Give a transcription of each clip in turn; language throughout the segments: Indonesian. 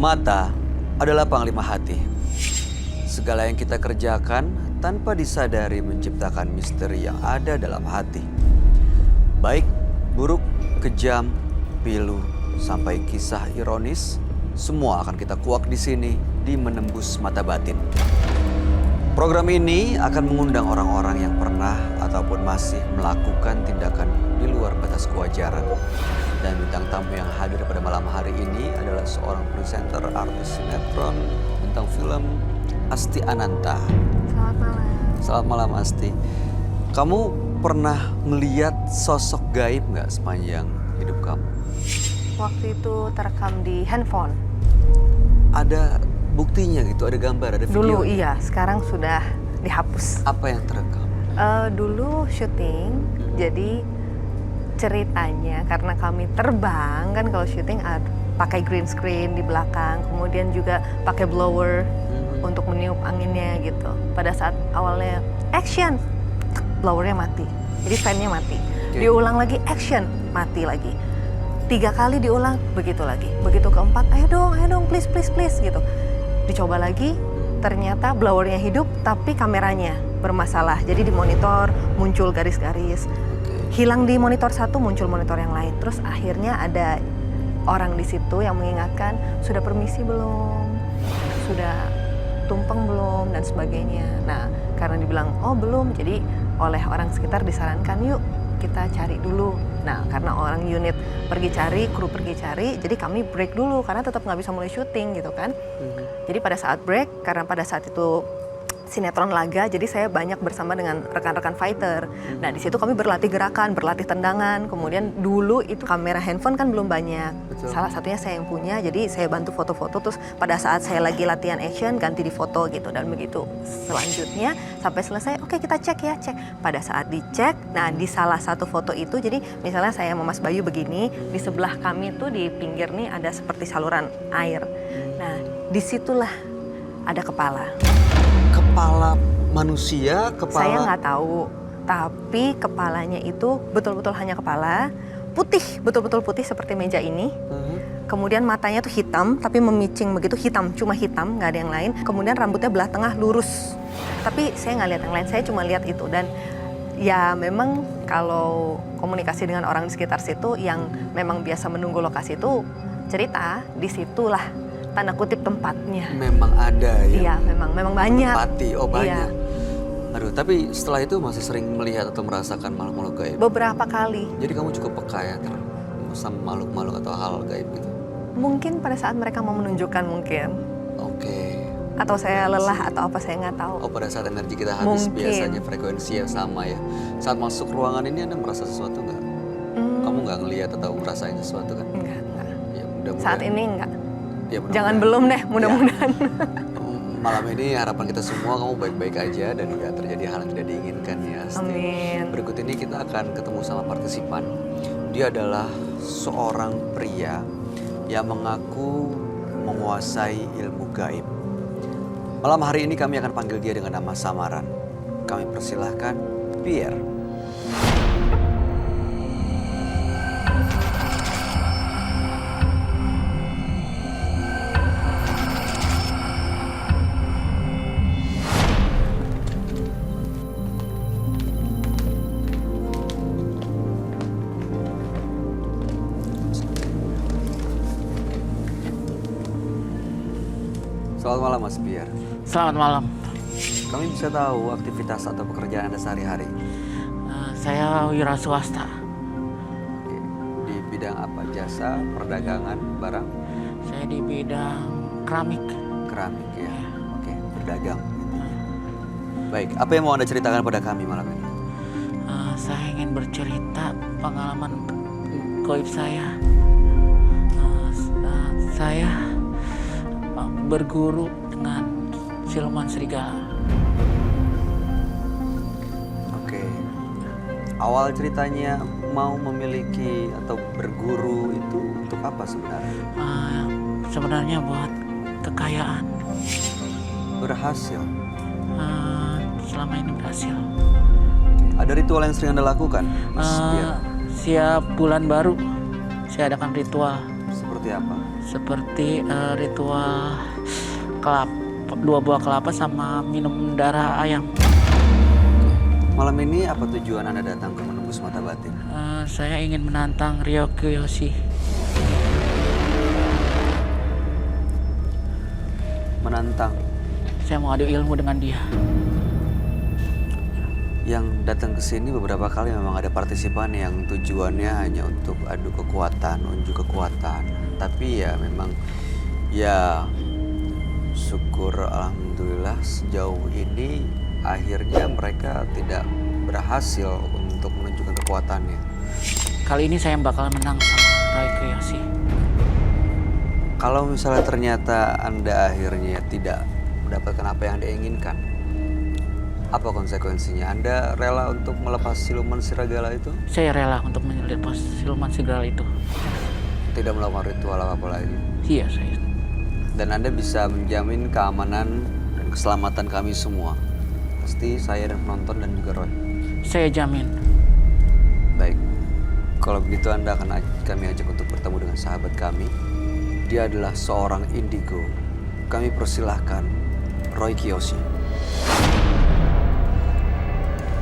Mata adalah panglima hati. Segala yang kita kerjakan tanpa disadari menciptakan misteri yang ada dalam hati. Baik, buruk, kejam, pilu, sampai kisah ironis, semua akan kita kuak di sini di Menembus Mata Batin. Program ini akan mengundang orang-orang yang pernah ataupun masih melakukan tindakan di luar batas kewajaran. Dan bintang tamu yang hadir pada malam hari ini adalah seorang presenter artis sinetron bintang film Asti Ananta. Selamat malam. Selamat malam Asti. Kamu pernah melihat sosok gaib nggak sepanjang hidup kamu? Waktu itu terekam di handphone. Ada buktinya gitu, ada gambar, ada video? Dulu iya, sekarang sudah dihapus. Apa yang terekam? Dulu syuting, jadi ceritanya karena kami terbang kan kalau syuting pakai green screen di belakang, kemudian juga pakai blower untuk meniup anginnya gitu. Pada saat awalnya action, blowernya mati, jadi fan-nya mati. Diulang lagi action, mati lagi. 3 kali diulang, begitu lagi. Begitu keempat, ayo dong, please gitu. Dicoba lagi, ternyata blowernya hidup tapi kameranya bermasalah. Jadi di monitor muncul garis-garis. Hilang di monitor satu, muncul monitor yang lain. Terus akhirnya ada orang di situ yang mengingatkan, sudah permisi belum? Sudah tumpeng belum? Dan sebagainya. Nah, karena dibilang, oh belum, jadi oleh orang sekitar disarankan, yuk kita cari dulu. Nah, karena orang unit pergi cari, kru pergi cari, jadi kami break dulu karena tetap nggak bisa mulai syuting gitu kan. Jadi pada saat break, karena pada saat itu sinetron laga, jadi saya banyak bersama dengan rekan-rekan fighter. Nah di situ kami berlatih gerakan, berlatih tendangan. Kemudian dulu itu kamera handphone kan belum banyak. Betul. Salah satunya saya yang punya, jadi saya bantu foto-foto. Terus pada saat saya lagi latihan action, ganti di foto gitu. Dan begitu selanjutnya sampai selesai, oke kita cek ya, cek. Pada saat dicek, nah di salah satu foto itu, jadi misalnya saya sama Mas Bayu begini, di sebelah kami tuh di pinggir nih ada seperti saluran air. Nah disitulah ada kepala. Kepala manusia, kepala... Saya nggak tahu, tapi kepalanya itu betul-betul hanya kepala, putih, betul-betul putih seperti meja ini. Kemudian matanya tuh hitam, tapi memicing begitu, hitam, cuma hitam, nggak ada yang lain. Kemudian rambutnya belah tengah lurus, tapi saya nggak lihat yang lain, saya cuma lihat itu. Dan ya memang kalau komunikasi dengan orang di sekitar situ yang memang biasa menunggu lokasi itu cerita, disitulah tanda kutip tempatnya. Memang ada ya? Iya, memang banyak. Tempati, oh banyak. Iya. Aduh, tapi setelah itu masih sering melihat atau merasakan makhluk-makhluk gaib? Beberapa kali. Jadi kamu cukup peka ya sama makhluk-makhluk atau hal gaib itu? Mungkin pada saat mereka mau menunjukkan mungkin. Oke. Atau saya lelah atau apa, saya nggak tahu. Oh, pada saat energi kita habis mungkin. Biasanya frekuensi yang sama ya. Saat masuk ruangan ini Anda merasa sesuatu nggak? Kamu nggak ngelihat atau ngerasain sesuatu kan? Enggak. Ya, mudah-mudahan. Saat ini enggak. Ya, jangan belum deh, mudah-mudahan. Ya. Malam ini harapan kita semua kamu baik-baik aja dan nggak terjadi hal yang tidak diinginkan ya. Amin. Berikut ini kita akan ketemu sama partisipan. Dia adalah seorang pria yang mengaku menguasai ilmu gaib. Malam hari ini kami akan panggil dia dengan nama samaran. Kami persilahkan Pierre. Selamat malam Mas Pierre. Selamat malam. Kami bisa tahu aktivitas atau pekerjaan Anda sehari-hari? Saya wira swasta. Oke. Di bidang apa? Jasa, perdagangan, barang? Saya di bidang keramik. Keramik ya. Oke, berdagang. Baik, apa yang mau Anda ceritakan pada kami malam ini? Saya ingin bercerita pengalaman gaib saya. Saya berguru dengan siluman serigala. Oke. Awal ceritanya mau memiliki atau berguru itu untuk apa sebenarnya? Sebenarnya buat kekayaan. Berhasil? Selama ini berhasil. Ada ritual yang sering Anda lakukan, Mas Pierre? Siap bulan baru, saya adakan ritual. Seperti seperti apa? Seperti ritual kelapa, 2 buah kelapa sama minum darah ayam. Malam ini apa tujuan Anda datang ke menembus mata batin? Saya ingin menantang Ryo Kiyoshi. Menantang. Saya mau adu ilmu dengan dia. Yang datang ke sini beberapa kali memang ada partisipan yang tujuannya hanya untuk adu kekuatan, unjuk kekuatan. Tapi ya memang ya syukur alhamdulillah sejauh ini akhirnya mereka tidak berhasil untuk menunjukkan kekuatannya. Kali ini saya bakal menang sama Roy Kiyoshi. Kalau misalnya ternyata Anda akhirnya tidak mendapatkan apa yang Anda inginkan, apa konsekuensinya? Anda rela untuk melepas siluman Sirigala itu? Saya rela untuk melepas siluman serigala itu. Tidak melakukan ritual apa-apa lagi? Iya, saya. Dan Anda bisa menjamin keamanan dan keselamatan kami semua. Pasti saya dan penonton dan juga Roy. Saya jamin. Baik, kalau begitu kami ajak untuk bertemu dengan sahabat kami. Dia adalah seorang indigo. Kami persilahkan Roy Kiyoshi.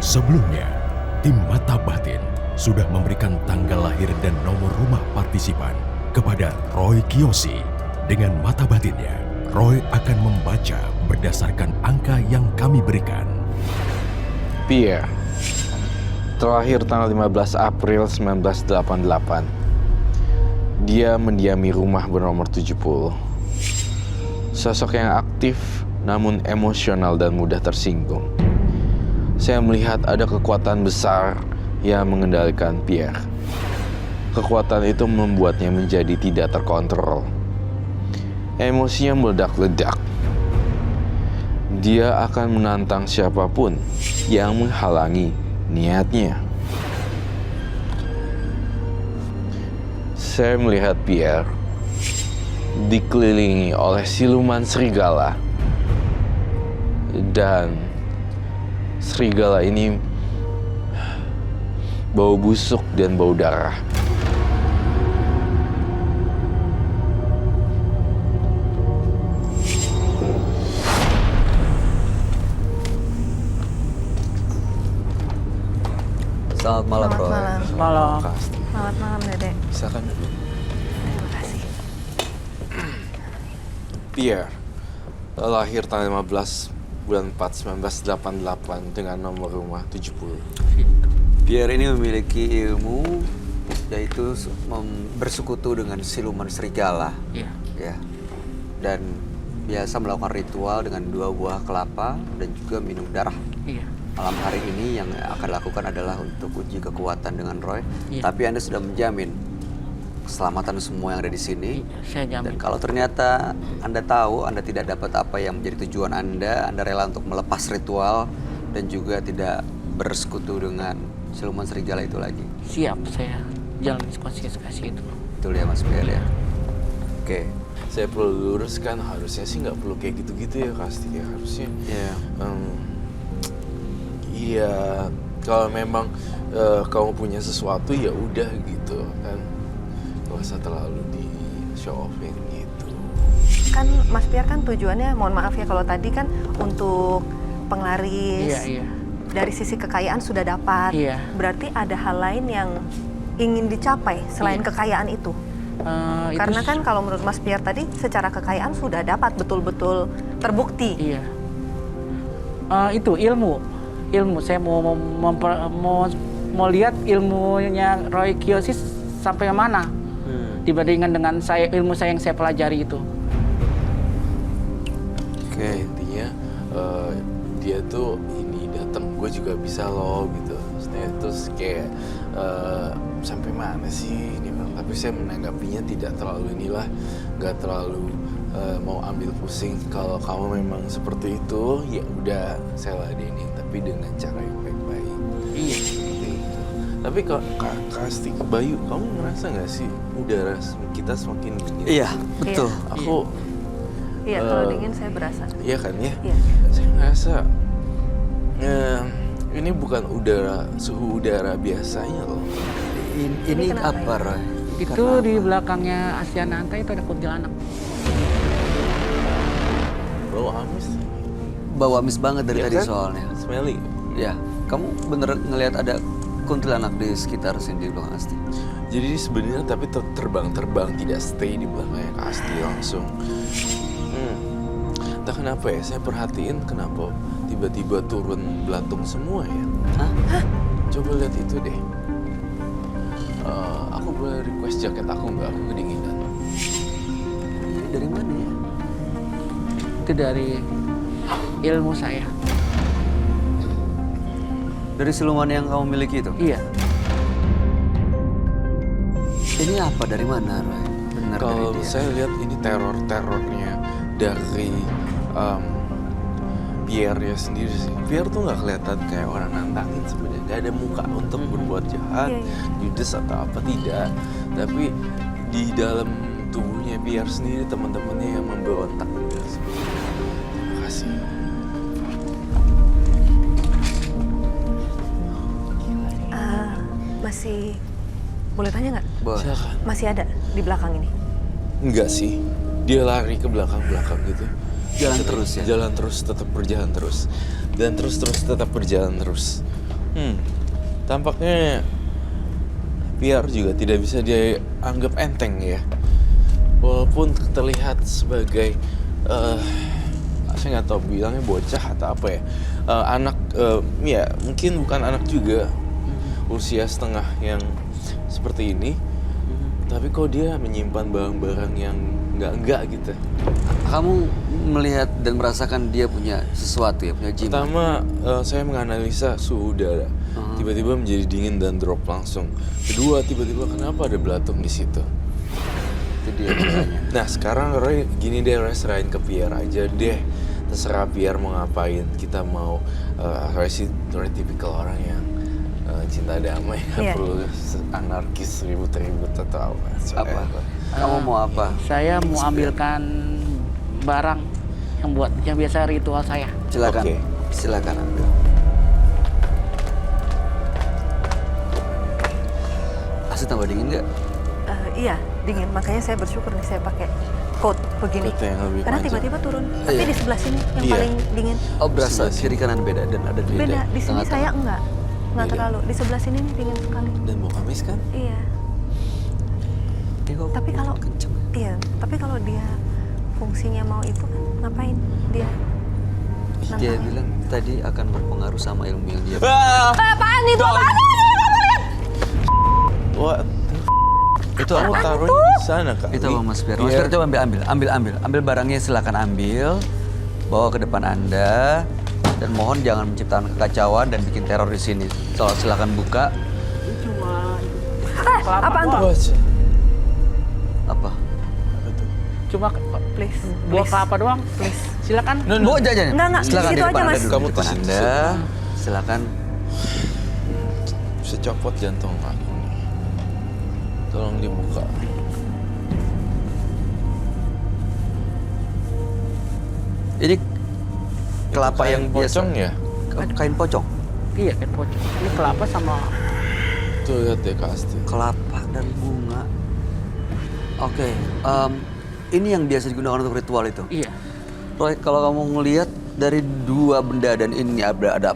Sebelumnya, tim Mata Batin sudah memberikan tanggal lahir dan nomor rumah partisipan kepada Roy Kiyoshi. Dengan mata batinnya, Roy akan membaca berdasarkan angka yang kami berikan. Pierre, terlahir tanggal 15 April 1988. Dia mendiami rumah bernomor 70. Sosok yang aktif namun emosional dan mudah tersinggung. Saya melihat ada kekuatan besar yang mengendalikan Pierre. Kekuatan itu membuatnya menjadi tidak terkontrol. Emosinya meledak-ledak. Dia akan menantang siapapun yang menghalangi niatnya. Saya melihat Pierre dikelilingi oleh siluman serigala. Dan serigala ini bau busuk dan bau darah. Selamat malam, Selamat Roy. malam. Malam. Selamat malam, Dedek. Silakan duduk. Terima kasih. Pierre lahir tanggal 15 bulan 4 1988 dengan nomor rumah 70. Pierre ini memiliki ilmu yaitu bersekutu dengan siluman serigala. Iya. Ya. Dan biasa melakukan ritual dengan 2 buah kelapa dan juga minum darah. Iya. Malam hari ini yang akan lakukan adalah untuk uji kekuatan dengan Roy. Iya. Tapi Anda sudah menjamin keselamatan semua yang ada di sini. Saya Dan jamin. kalau ternyata Anda tahu Anda tidak dapat apa yang menjadi tujuan Anda rela untuk melepas ritual dan juga tidak bersekutu dengan siluman serigala itu lagi. Siap, saya jalan konsekuensi itu. Betul ya Mas Pierre ya? Oke. Saya perlu luruskan, harusnya sih nggak perlu kayak gitu-gitu ya Kasti ya. Harusnya Ya. iya, kalau memang kamu punya sesuatu ya udah gitu kan, nggak usah terlalu di show offin gitu. Kan Mas Pierre kan tujuannya, mohon maaf ya kalau tadi kan untuk penglaris. Iya. Dari sisi kekayaan sudah dapat. Iya. Berarti ada hal lain yang ingin dicapai selain Iya. kekayaan itu. Itu Karena kan kalau menurut Mas Pierre tadi secara kekayaan sudah dapat betul-betul terbukti. Iya. Itu ilmu saya mau lihat ilmunya Roy Kiyoshi sampai mana dibandingkan dengan ilmu saya yang saya pelajari itu. Kayak intinya dia tuh ini datang, gue juga bisa loh gitu. Maksudnya terus kayak sampai mana sih ini Bang? Tapi saya menanggapinya tidak terlalu nggak terlalu mau ambil pusing. Kalau kamu memang seperti itu, ya udah saya ladenin, tapi dengan cara yang baik-baik. Iya. Seperti itu. Tapi Kak Kasti, Bayu, kamu ngerasa nggak sih udara kita semakin dingin? Iya, betul. Aku Iya, kalau dingin saya berasa. iya kan ya? Iya. Saya ngerasa ini bukan suhu udara biasanya loh. Ini kenapa apa, ya? Roy? Itu Karena di apa? belakangnya Asiananta itu ada kuntilanak. Bau amis. Bau amis banget dari Iya tadi kan? soalnya. Smelly. Ya, kamu bener ngelihat ada kuntilanak di sekitar sini di belakang Asti? Jadi sebenarnya tapi terbang-terbang, tidak stay di belakangnya Kak Asti langsung. Entah kenapa ya, saya perhatiin kenapa tiba-tiba turun belatung semua ya. Hah? Coba lihat itu deh. Aku boleh request jaket aku nggak? Aku kedinginan. Ini dari mana ya? Itu dari ilmu saya. Dari siluman yang kamu miliki itu? Iya. Ini apa dari mana, Roy? Benar dari Kalau dia. saya lihat ini terornya dari Pierre ya sendiri sih. Pierre tuh nggak kelihatan kayak orang nantangin sebenarnya. Nggak ada muka untuk berbuat jahat, judes atau apa tidak. Tapi di dalam tubuhnya Pierre sendiri teman-temannya yang memberontak juga. Terima kasih. Masih boleh tanya nggak? Boleh. Silakan. Masih ada di belakang ini? Enggak sih. Dia lari ke belakang-belakang gitu. Jalan terus ya? Jalan terus, tetap berjalan terus. Dan terus tetap berjalan terus. Tampaknya Pierre juga tidak bisa dianggap enteng ya. Walaupun terlihat sebagai saya nggak tahu bilangnya bocah atau apa ya. Anak, ya mungkin bukan anak juga. Usia setengah yang seperti ini. Tapi kok dia menyimpan barang-barang yang enggak gitu. Kamu melihat dan merasakan dia punya sesuatu ya, punya jimat? Pertama, saya menganalisa suhu udara. Tiba-tiba menjadi dingin dan drop langsung. Kedua, tiba-tiba kenapa ada belatung di situ? Itu dia makanya. Nah, sekarang Roy, gini deh, Roy serahin ke Pierre aja deh. Terserah Pierre mau ngapain. Kita mau, Roy sih Roy tipikal orang yang cinta damai. Nggak Iya. perlu anarkis, ribut-ribut atau apa. Apa? Kamu mau apa? Saya mau ambilkan barang yang biasa ritual saya. Silakan. Oke. Silakan ambil. Asli tambah dingin nggak? Iya, dingin. Makanya saya bersyukur nih saya pakai coat begini. Coat yang lebih Karena panjang. tiba-tiba turun. Tapi Iya. di sebelah sini yang Iya. paling dingin. Oh, berasa Sebelah kiri kanan beda dan ada di Beda. Di sini saya enggak Beda. terlalu. Di sebelah sini nih dingin sekali. Dan mau amis kan? Iya. Tapi kalau kenceng. iya, tapi kalau dia fungsinya mau itu kan ngapain dia? Dia Nantangin. bilang tadi akan berpengaruh sama ilmu yang dia. Apaan itu? Apaan? Wah, Itu kamu apa? taruhnya di sana kali. Itu apa Mas Pierre? Mas Pierre coba ambil barangnya, silakan ambil, bawa ke depan Anda, dan mohon jangan menciptakan kekacauan dan bikin teror di sini. Silakan buka. Apaan tuh? Wah, Apa? apa tuh? Cuma Please. buah kelapa doang. Please. Silakan. Bawa jajan. Enggak, Silakan di situ aja, Mas. Anda dulu, Kamu di depan tuh situ, Anda. Silakan. Bisa copot jantung aku nih. Tolong dibuka. Ini kelapa Itu yang kain biasa. pocong ya? Kain pocong. Iya, kan pocong. Ini kelapa sama Tuh lihat deh Kak Asti. Kelapa dan bunga. Oke, ini yang biasa digunakan untuk ritual itu. iya. Roy, kalau kamu ngelihat dari dua benda dan ini ada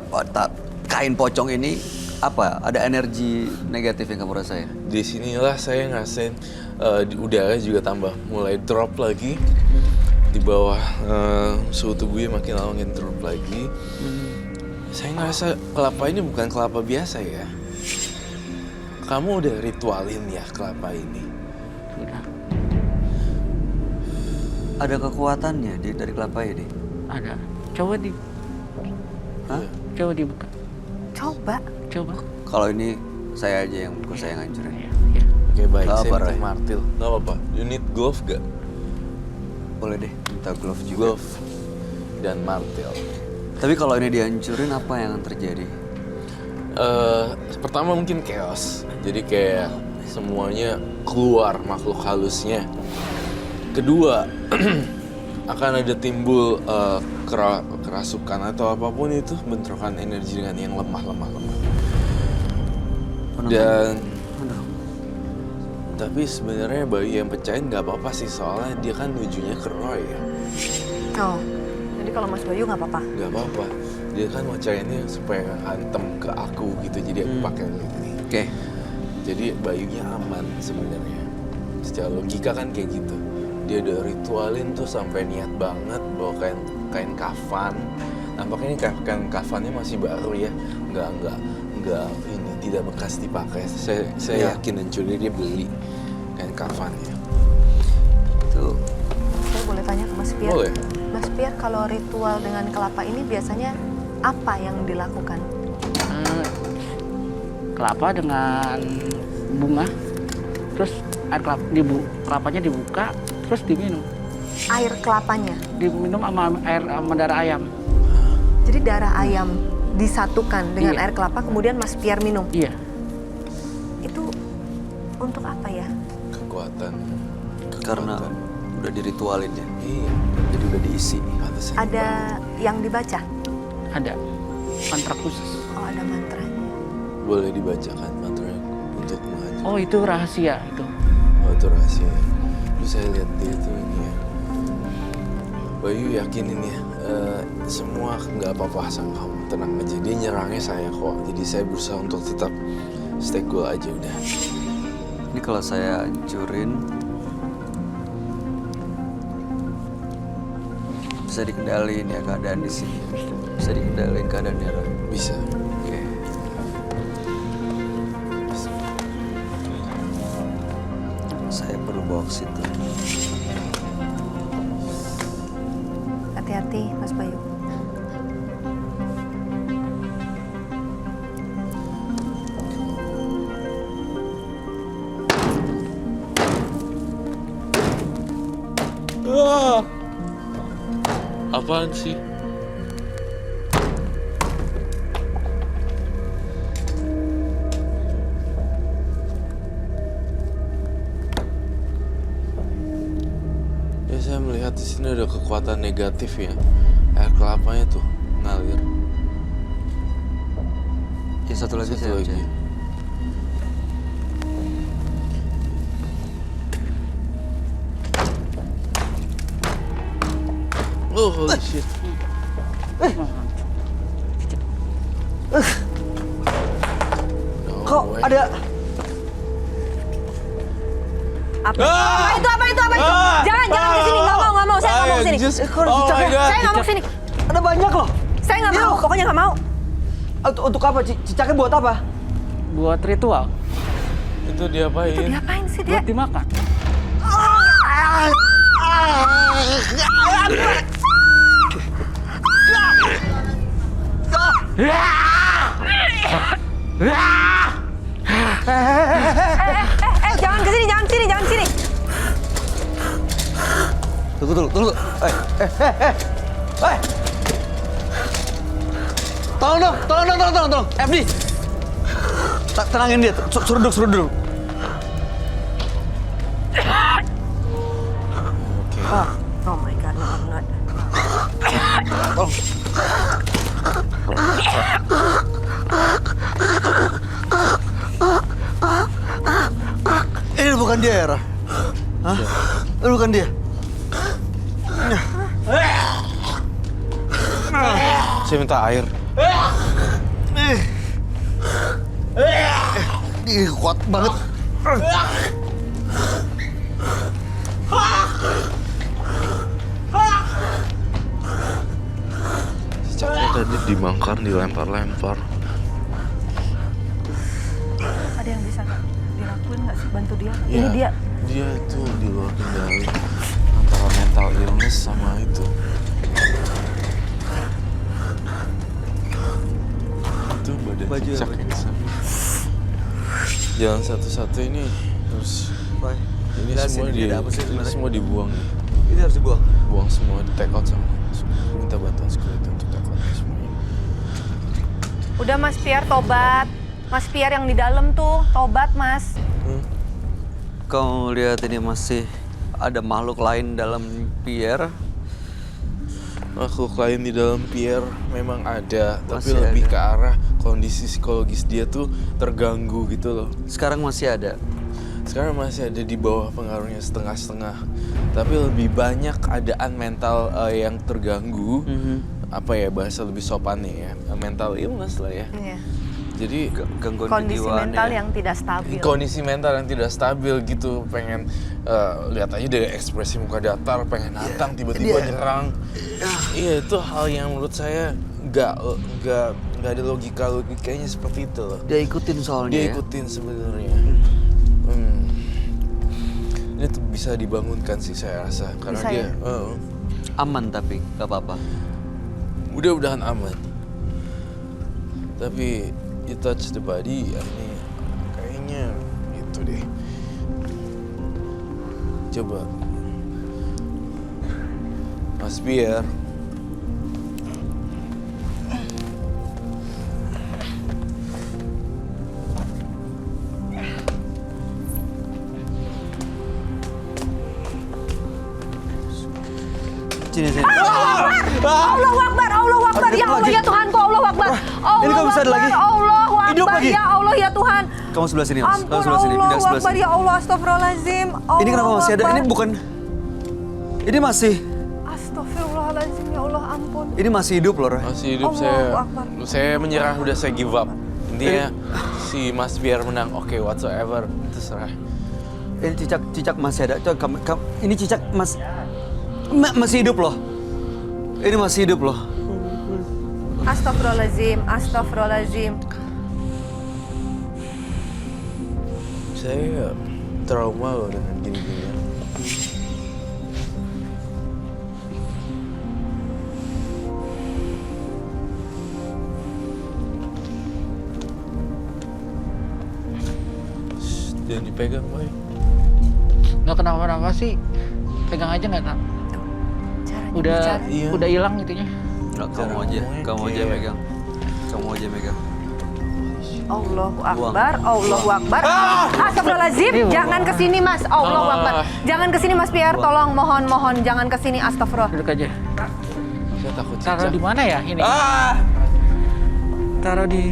kain pocong ini, apa? Ada energi negatif yang kamu rasain? Di sinilah saya ngerasain di udara juga tambah mulai drop lagi. Di bawah suhu tubuhnya makin lama makin drop lagi. Saya ngerasa kelapa ini bukan kelapa biasa ya. Kamu udah ritualin ya kelapa ini. Udah. Ada kekuatannya dari kelapa ini. Ada. Coba Hah? coba dibuka. Coba. Coba. Kalau ini saya aja yang saya yang hancurin. Iya, iya. Oke baik, Nggak saya apa, minta Roy. martil. Nggak apa-apa. You need glove gak? Boleh deh, minta glove juga. Glove dan martil. Tapi kalau ini dihancurin, apa yang akan terjadi? Pertama mungkin chaos. Jadi kayak semuanya keluar makhluk halusnya. Kedua, akan ada timbul kerasukan atau apapun itu, bentrokan energi dengan yang lemah. Dan Tapi sebenarnya Bayu yang pecahin nggak apa-apa sih, soalnya dia kan nujunya ke Roy ya. Oh, jadi kalau Mas Bayu nggak apa-apa? Nggak apa-apa. Dia kan pecahinnya supaya hantem ke aku gitu, jadi aku pakai ini. Oke. Jadi Bayunya aman sebenarnya. Secara logika kan kayak gitu. Dia udah ritualin tuh sampai niat banget bawa kain kafan. Nampaknya ini kain kafannya masih baru ya, nggak ini tidak bekas dipakai. Saya yakin dan curi dia beli kain kafannya. Itu Saya boleh tanya ke Mas Pier? Boleh. Mas Pier, kalau ritual dengan kelapa ini biasanya apa yang dilakukan? Kelapa dengan bunga, terus air kelapanya dibuka, terus diminum. Air kelapanya. Diminum sama air sama darah ayam. Jadi darah ayam disatukan dengan Iya. air kelapa, kemudian Mas Pier minum. Iya. Itu untuk apa ya? Kekuatan. karena udah diritualin ya. Iya. Jadi udah diisi. Pantesan Ada yang dibaca? Ada mantra khusus. Oh, ada mantranya. boleh dibacakan mantranya untuk mengajar. Oh, itu rahasia itu. Oh, itu rahasia. Terus saya lihat dia tuh ini ya. Bayu yakinin ya, semua nggak apa-apa sama kamu, tenang aja. Dia nyerangnya saya kok, jadi saya berusaha untuk tetap stay cool aja udah. Ini kalau saya hancurin bisa dikendaliin ya keadaan di sini. Bisa dikendaliin keadaannya. Ra. Bisa. Oke. Saya perlu bawa ke situ. Hati-hati, Mas Bayu. Apaan sih? Ya saya melihat di sini ada kekuatan negatif ya. Air kelapanya tuh ngalir. Ya satu lagi Satu saya lagi. baca. Oh, holy shit. Kok ada Apa? Apa itu? Jangan ke sini. Nggak mau. Saya nggak mau ke sini. Oh my god. Saya nggak mau ke sini. ada banyak loh. Saya nggak mau. Pokoknya nggak mau. Untuk apa? Cicaknya buat apa? Buat ritual, Itu diapain? Itu diapain sih dia? buat dimakan. Jangan ke sini. Tunggu. Tolong. FD. Tenangin dia. Suruh duduk. Oh my God, no, I'm not. Ini bukan dia, Era. Hah? Ini bukan dia. Saya minta air. Ih, kuat banget. Cicaknya tadi dimangkar, dilempar-lempar. Ada yang bisa dilakuin nggak sih bantu dia? Iya, Ini dia. Dia itu di luar kendali antara mental illness sama itu. Itu badan Baju cicak apa? yang sama. Jalan satu-satu ini terus ini semua ini semua dibuang. Ini harus dibuang. Buang semua, di take out sama minta bantuan security untuk take out semuanya. Udah Mas Pier tobat. Mas Pier yang di dalam tuh tobat Mas. Kau lihat ini masih ada makhluk lain dalam pier. Makhluk lain di dalam pier memang ada, tapi Masih lebih ada. ke arah kondisi psikologis dia tuh terganggu gitu loh. Sekarang masih ada. sekarang masih ada di bawah pengaruhnya setengah-setengah. Tapi lebih banyak keadaan mental yang terganggu. Apa ya bahasa lebih sopannya ya, mental illness lah ya. Iya. Jadi Gangguan Kondisi kejiwaan mental ya. yang tidak stabil. kondisi mental yang tidak stabil gitu, pengen lihat aja dari ekspresi muka datar, pengen nantang tiba-tiba nyerang. Iya, itu hal yang menurut saya nggak ada logikanya seperti itu loh. Dia ikutin soalnya Dia ya. ikutin sebenarnya. Ini tuh bisa dibangunkan sih saya rasa karena Bisa dia ya? Aman tapi nggak apa-apa. mudah-mudahan aman. Tapi you touch the body, ya ini kayaknya itu deh. Coba Mas Pierre. Sini. Allahu Akbar, Allahu Akbar, Aduh, ya Allah lagi. ya Tuhanku, Allahu Akbar. Ini kok bisa ada lagi? Allahu Hidup Akbar, lagi? ya Allah ya Tuhan. Kamu sebelah sini, Mas. Kamu Ampun, sebelah sini, pindah Allahu sebelah Akbar, sini. ya Allah, astagfirullahaladzim. Ini kenapa masih ada? Ini bukan. Ini masih. Astagfirullahaladzim, ya Allah, ampun. Ini masih hidup loh, Roy. Masih hidup. Allahu Akbar. Saya menyerah, udah saya give up. Intinya si Mas Pierre menang, oke whatsoever, terserah. Ini cicak masih ada. Coba ini cicak masih hidup loh. Ini masih hidup loh. Astagfirullahaladzim, astagfirullahaladzim. Saya trauma loh dengan gini-gini. Shh, jangan dipegang, boy. Nggak kenapa-napa sih. Pegang aja nggak kak? Caranya Udah bicara. Iya. udah hilang itunya. Nggak, Cara kamu aja ngomongnya kayak- megang. Kamu aja megang. Allahu Akbar, Allahu Akbar. Astagfirullahaladzim, Iya, jangan kesini Mas. Allahu Akbar. Jangan kesini Mas Pierre, tolong mohon jangan kesini, astagfirullah. Duduk aja. Saya takut Taruh di cicak. mana ya ini? Taruh di.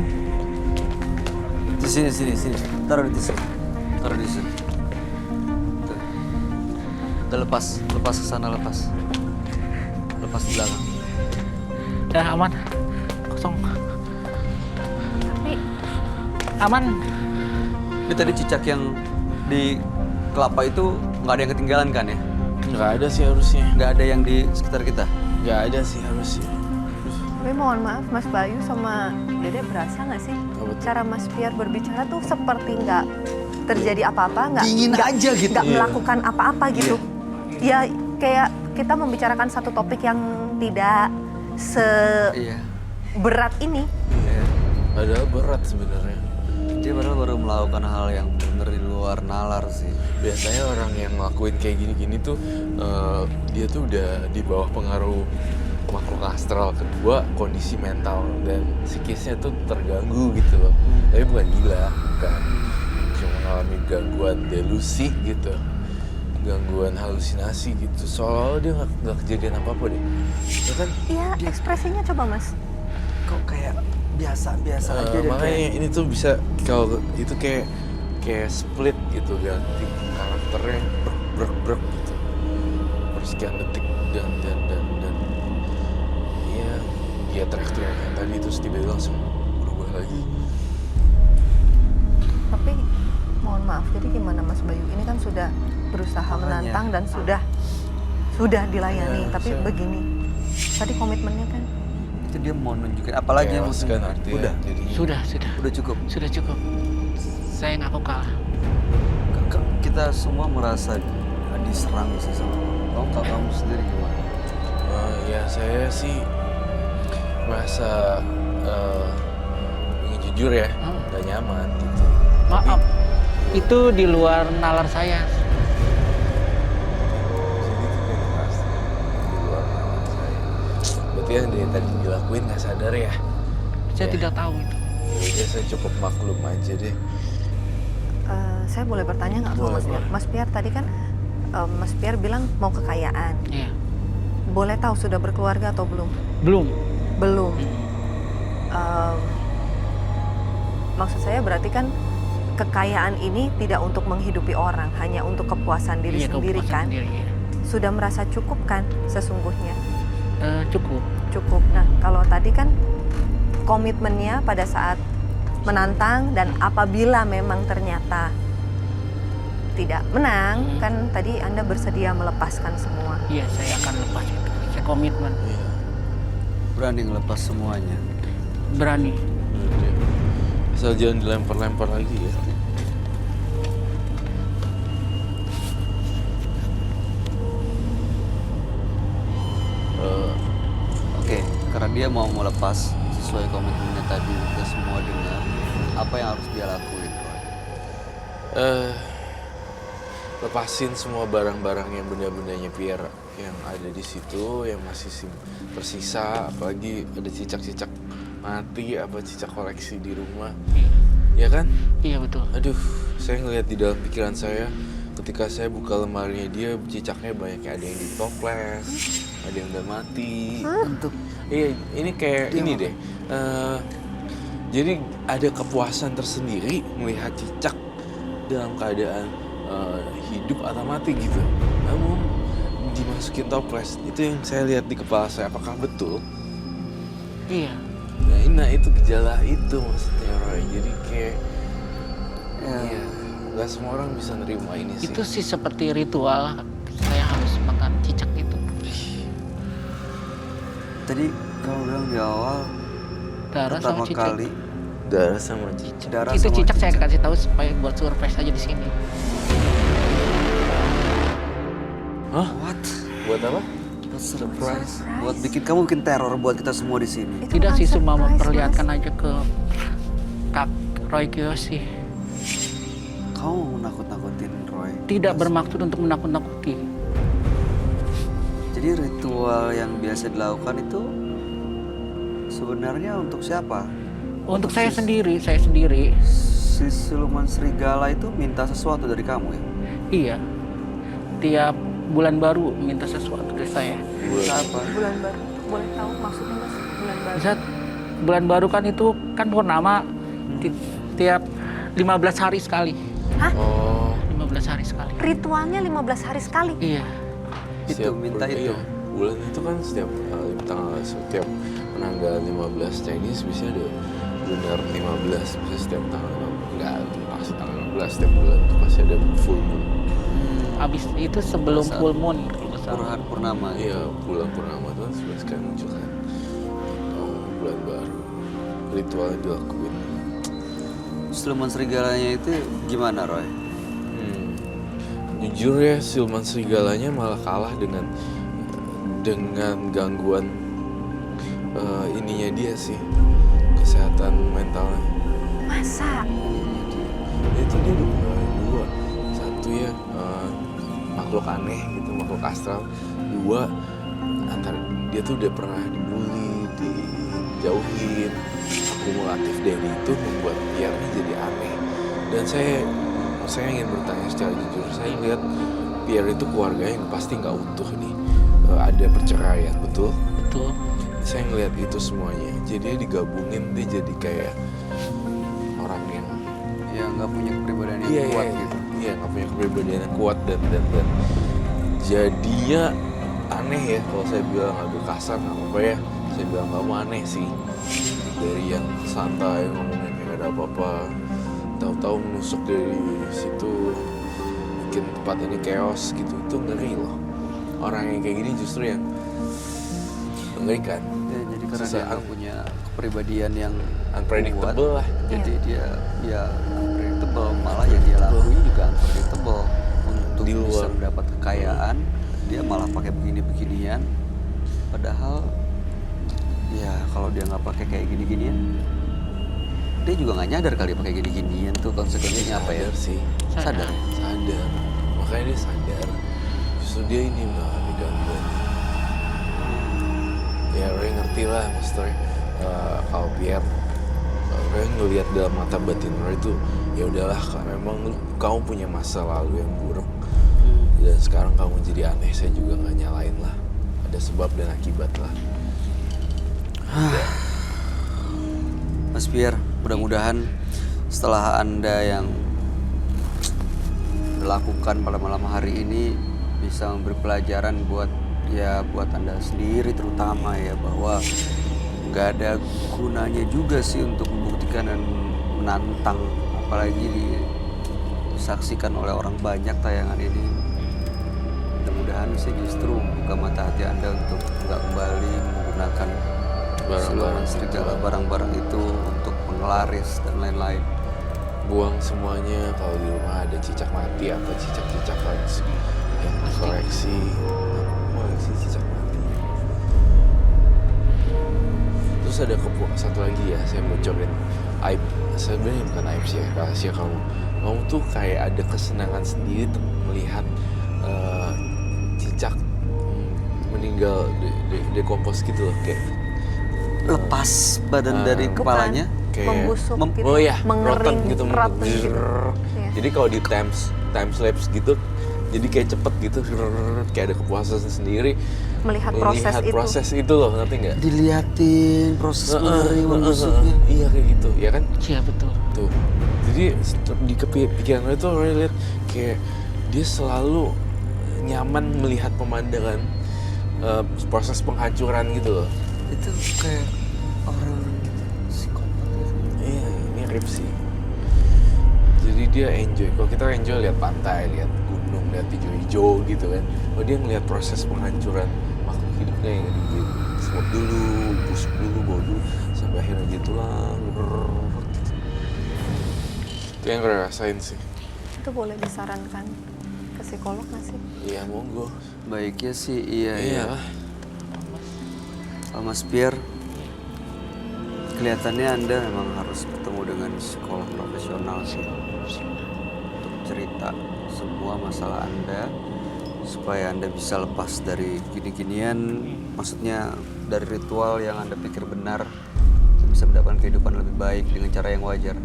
Di sini. Taruh di sini. Taruh di sini. Tuh. Udah lepas ke sana lepas. Lepas di belakang. Udah aman. Kosong. Tapi Aman. Ini tadi cicak yang di kelapa itu nggak ada yang ketinggalan kan ya? Nggak ada sih harusnya. Nggak ada yang di sekitar kita. Nggak ada sih harusnya. Tapi mohon maaf Mas Bayu sama Dede, berasa nggak sih Apa tuh? cara Mas Pierre berbicara tuh seperti nggak terjadi apa-apa, nggak Dingin aja gitu. nggak Iya. melakukan apa-apa gitu. Ya kayak kita membicarakan satu topik yang tidak seberat Iya. ini. Iya. Padahal berat sebenarnya. Dia padahal baru melakukan hal yang benar di luar nalar sih. Biasanya orang yang ngelakuin kayak gini-gini tuh dia tuh udah di bawah pengaruh makhluk astral. Kedua, kondisi mental dan psikisnya tuh terganggu gitu loh. Tapi bukan gila, bukan. Cuma mengalami gangguan delusi gitu, gangguan halusinasi gitu. Soalnya dia nggak kejadian apa-apa deh, ya kan? Iya, ekspresinya coba Mas. Kok kayak biasa aja deh. Makanya ini tuh bisa kalau itu kayak split gitu, ganti karakternya brek gitu persekian detik dan iya dia teriak-teriak yang tadi terus tiba-tiba langsung berubah lagi. Tapi mohon maaf, jadi gimana Mas Bayu? Ini kan sudah berusaha Makanya. menantang dan sudah dilayani, Ya, tapi saya- begini. Tadi komitmennya kan Itu dia mau nunjukin apalagi yang mau Chaos kan artinya Udah, jadinya. udah cukup. Sudah cukup. Saya ngaku kalah. Kita semua merasa diserang sih sama kamu sendiri gimana? Ya saya sih merasa ingin jujur ya, nggak nyaman gitu. Maaf. Itu di luar nalar saya. Jadi itu kayak ngerasa di luar nalar saya. Berarti yang dari tadi dilakuin nggak sadar ya? Saya Ya. tidak tahu itu. Yaudah saya cukup maklum aja deh. saya boleh bertanya nggak sama Boleh, Mas Pierre? boleh. Mas Pierre tadi kan Mas Pierre bilang mau kekayaan. Iya. Boleh tahu sudah berkeluarga atau belum? Belum. Belum. Maksud saya berarti kan kekayaan ini tidak untuk menghidupi orang, hanya untuk kepuasan diri Iya, sendiri kepuasan kan? sendiri, iya. Sudah merasa cukup kan sesungguhnya? Cukup. Cukup. Nah, kalau tadi kan komitmennya pada saat menantang dan apabila memang ternyata tidak menang, kan tadi Anda bersedia melepaskan semua. Iya, saya akan lepas itu. Saya komitmen, Iya. Berani ngelepas semuanya. berani. Oke. Asal jangan dilempar-lempar lagi ya. Oke, karena dia mau melepas sesuai komitmennya tadi, kita semua dengar apa yang harus dia lakuin, Roy. Lepasin semua barang-barang yang benda-bendanya Pierre yang ada di situ, yang masih tersisa, apalagi ada cicak-cicak mati, apa cicak koleksi di rumah, Iya, ya kan? iya betul. Aduh, saya ngeliat di dalam pikiran saya ketika saya buka lemarinya dia, cicaknya banyak, ada yang ditoples, ada yang udah mati. Untuk Iya, ini kayak ini deh. Jadi ada kepuasan tersendiri melihat cicak dalam keadaan hidup atau mati gitu. Namun dimasukin toples, itu yang saya lihat di kepala saya. Apakah betul? Iya, Nah itu gejala itu maksudnya Roy. Jadi kayak, ya, iya, nggak semua orang bisa nerima ini sih. itu sih seperti ritual. Saya harus makan cicak itu. tadi kamu bilang di awal Darah sama pertama cicak. kali Darah sama cicak. darah Itu sama cicak saya kasih tahu supaya buat surprise aja di sini. Hah? What? Buat apa? Buat surprise. Buat bikin teror buat kita semua di sini. Itu Tidak bukan sih, cuma surprise, memperlihatkan Mas. aja ke Kak Roy Kiyoshi. Kamu mau nakut-nakutin Roy. Tidak bermaksud untuk menakut-nakuti. Jadi ritual yang biasa dilakukan itu sebenarnya untuk siapa? Untuk saya sendiri, saya sendiri. Si siluman serigala itu minta sesuatu dari kamu ya? Iya. Tiap bulan baru minta sesuatu ke saya. Apa? Bulan baru. Boleh tahu maksudnya Mas? Bulan baru. Bisa bulan baru kan itu kan purnama tiap 15 hari sekali. Oh, 15 hari sekali. Ritualnya 15 hari sekali. Iya. Itu minta itu. Iya. Bulan itu kan setiap penanggal 15 Chinese bisa ada lunar 15, bisa setiap tanggal, enggak pasti tanggal 15, setiap bulan itu pasti ada full moon. Habis itu sebelum Masa- full moon kalau nggak salah. Burhan Purnama. Iya, bulan purnama itu kan sebenarnya sekarang muncul kan. Bulan baru, ritualnya dilakuin. Siluman serigalanya itu gimana, Roy? Jujur ya, siluman serigalanya malah kalah dengan gangguan ininya dia sih, kesehatan mentalnya. Masa? Itu dia udah pernah dua, satu ya makhluk aneh gitu, makhluk astral. Dua, antara dia tuh udah pernah dibully, dijauhin. Akumulatif dari itu membuat Pierre jadi aneh. Dan saya ingin bertanya secara jujur, saya lihat Pierre itu keluarganya yang pasti nggak utuh nih. Ada perceraian, betul? Betul. Saya ngelihat itu semuanya. Jadi dia digabungin, dia jadi kayak orang yang Yang nggak punya kepribadian yang kuat gitu. Iya, nggak punya kepribadian yang kuat dan jadinya aneh ya. Kalau saya bilang agak kasar nggak apa-apa ya. Saya bilang kamu aneh sih. Dari yang santai ngomongnya kayak gak ada apa-apa, tahu-tahu menusuk dari situ, bikin tempat ini chaos gitu. Itu ngeri loh. Orang yang kayak gini justru yang mengerikan. Ya, jadi karena dia Susah. nggak punya kepribadian yang Unpredictable kuat, lah. jadi dia ya unpredictable, malah yang dia lakuin juga unpredictable. Untuk Di bisa luar. mendapat kekayaan, dia malah pakai begini-beginian. Padahal ya kalau dia nggak pakai kayak gini-ginian, dia juga nggak nyadar kali pakai gini-ginian tuh konsekuensinya apa ya? Sadar sih. Sadar. Sadar. Makanya dia sadar. Justru dia ini mengalami gangguan. Ya Roy ngerti lah maksudnya. Kalau Pierre, Roy ngelihat dalam mata batin Roy itu, ya udahlah, memang kamu punya masa lalu yang buruk. Dan sekarang kamu jadi aneh, saya juga nggak nyalain lah. Ada sebab dan akibat lah. Mas Pierre, mudah-mudahan setelah Anda yang dilakukan pada malam hari ini bisa memberi pelajaran buat Anda sendiri terutama ya, bahwa nggak ada gunanya juga sih untuk membuktikan dan menantang, apalagi disaksikan oleh orang banyak tayangan ini. Mudah-mudahan sih justru membuka mata hati Anda untuk nggak kembali menggunakan siluman serigala, barang-barang itu untuk penglaris dan lain-lain. Buang semuanya. Kalau di rumah ada cicak mati atau cicak-cicak yang koleksi, koleksi cicak mati. Terus ada satu lagi ya, saya bocorin aib. Sebenarnya bukan aib sih ya, rahasia kamu. Kamu tuh kayak ada kesenangan sendiri melihat cicak meninggal, dekompos gitu loh, kayak Lepas badan dari kepalanya. kayak membusuk gitu, oh ya, mengering, rotten gitu, rotten gitu. Iya. Jadi kalau di time lapse gitu, jadi kayak cepet gitu, kayak ada kepuasan sendiri Melihat proses itu loh, ngerti nggak? Diliatin proses mengering, membusuknya. Iya kayak gitu, ya kan? Iya betul. Tuh, jadi di pikiran lo itu orang lihat kayak dia selalu nyaman melihat pemandangan proses penghancuran gitu loh. Itu kayak orang psikopat gitu. Iya, mirip sih. Jadi dia enjoy. Kalau kita enjoy lihat pantai, lihat gunung, lihat hijau-hijau gitu kan. Oh dia ngelihat proses penghancuran makhluk hidupnya yang di semut dulu, busuk dulu, bau dulu, sampai akhirnya dia tulang. Itu yang gue rasain sih. Itu boleh disarankan ke psikolog nggak sih? Iya monggo. Baiknya sih iya. lah. Mas Pierre, kelihatannya Anda memang harus bertemu dengan psikolog profesional sih untuk cerita semua masalah Anda supaya Anda bisa lepas dari gini-ginian, maksudnya dari ritual yang Anda pikir benar, bisa mendapatkan kehidupan lebih baik dengan cara yang wajar.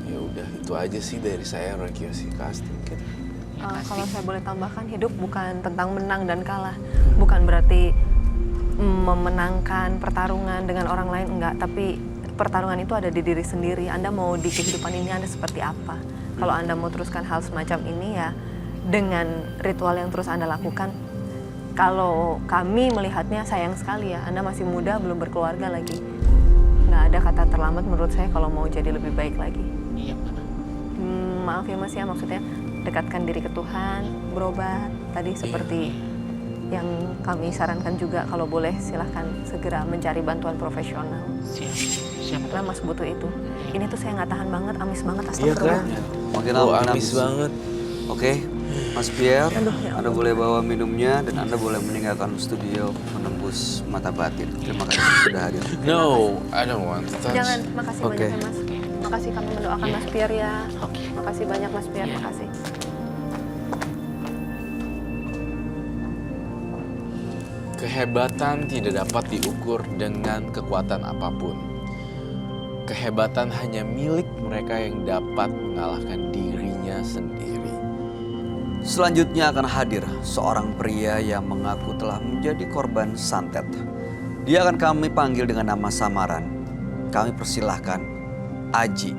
Ya udah itu aja sih dari saya, Roy Kiyoshi Casting mungkin. Kalau saya boleh tambahkan, hidup bukan tentang menang dan kalah. Bukan berarti memenangkan pertarungan dengan orang lain, enggak. Tapi pertarungan itu ada di diri sendiri. Anda mau di kehidupan ini Anda seperti apa. Kalau Anda mau teruskan hal semacam ini ya dengan ritual yang terus Anda lakukan. Kalau kami melihatnya sayang sekali ya, Anda masih muda, belum berkeluarga lagi. Nggak ada kata terlambat menurut saya kalau mau jadi lebih baik lagi. Iya. Maaf ya Mas ya, maksudnya dekatkan diri ke Tuhan, berobat. Tadi seperti yang kami sarankan juga, kalau boleh silahkan segera mencari bantuan profesional. Siap. Karena Mas butuh itu. Ini tuh saya nggak tahan banget, amis banget, Iya astagfirullah. kan? Makin Oh makin amis banget. Oke, Mas Pierre, Aduh, ya Anda boleh bawa minumnya dan Anda boleh meninggalkan studio menembus mata batin. Terima kasih sudah hadir. No, I don't want to touch. Jangan, makasih Oke. banyak ya Mas. Makasih kami mendoakan Mas Pierre ya. Makasih banyak Mas Pierre, makasih. Kehebatan tidak dapat diukur dengan kekuatan apapun. Kehebatan hanya milik mereka yang dapat mengalahkan dirinya sendiri. Selanjutnya akan hadir seorang pria yang mengaku telah menjadi korban santet. Dia akan kami panggil dengan nama samaran. Kami persilahkan Aji.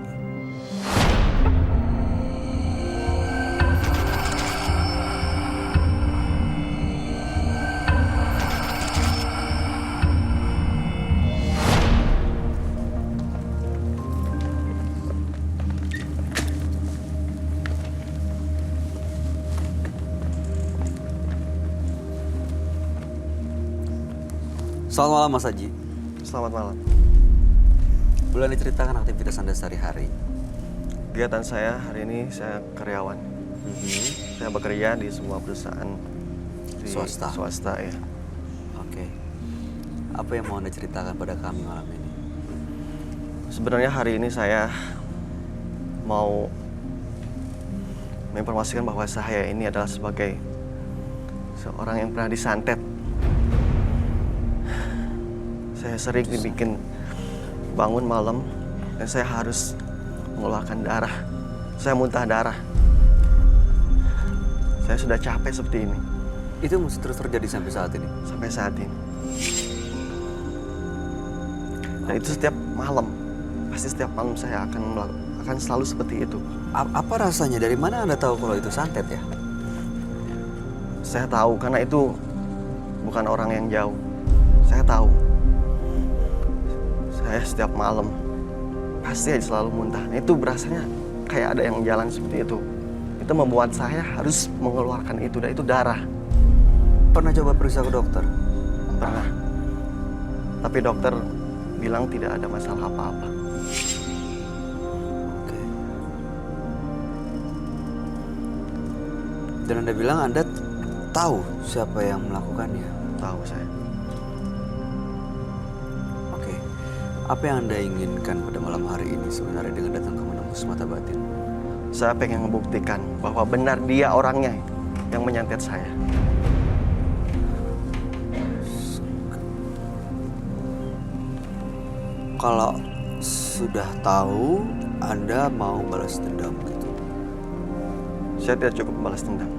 Selamat malam Mas Aji. Selamat malam. Boleh diceritakan aktivitas Anda sehari-hari? Kegiatan saya hari ini saya karyawan. Saya bekerja di sebuah perusahaan di Swasta ya. Oke. Apa yang mau Anda ceritakan pada kami malam ini? Sebenarnya hari ini saya mau menginformasikan bahwa saya ini adalah sebagai seorang yang pernah disantet. Saya sering dibikin bangun malam dan saya harus mengeluarkan darah. Saya muntah darah. Saya sudah capek seperti ini Itu masih terus terjadi sampai saat ini? sampai saat ini. Dan itu setiap malam. pasti setiap malam saya akan selalu seperti itu. Apa rasanya? Dari mana Anda tahu kalau itu santet ya? Saya tahu karena itu bukan orang yang jauh. Saya tahu. Saya setiap malam pasti aja selalu muntah. Itu berasanya kayak ada yang jalan seperti itu. Itu membuat saya harus mengeluarkan itu, dan itu darah. Pernah coba periksa ke dokter? Pernah. Tapi dokter bilang tidak ada masalah apa-apa. Oke. Dan Anda bilang Anda tahu siapa yang melakukannya? Tahu saya. Oke. Apa yang Anda inginkan pada malam hari ini sebenarnya dengan datang ke Menembus Mata Batin? Saya pengen membuktikan bahwa benar dia orangnya yang menyantet saya. Kalau sudah tahu, Anda mau balas dendam gitu? Saya tidak cukup balas dendam.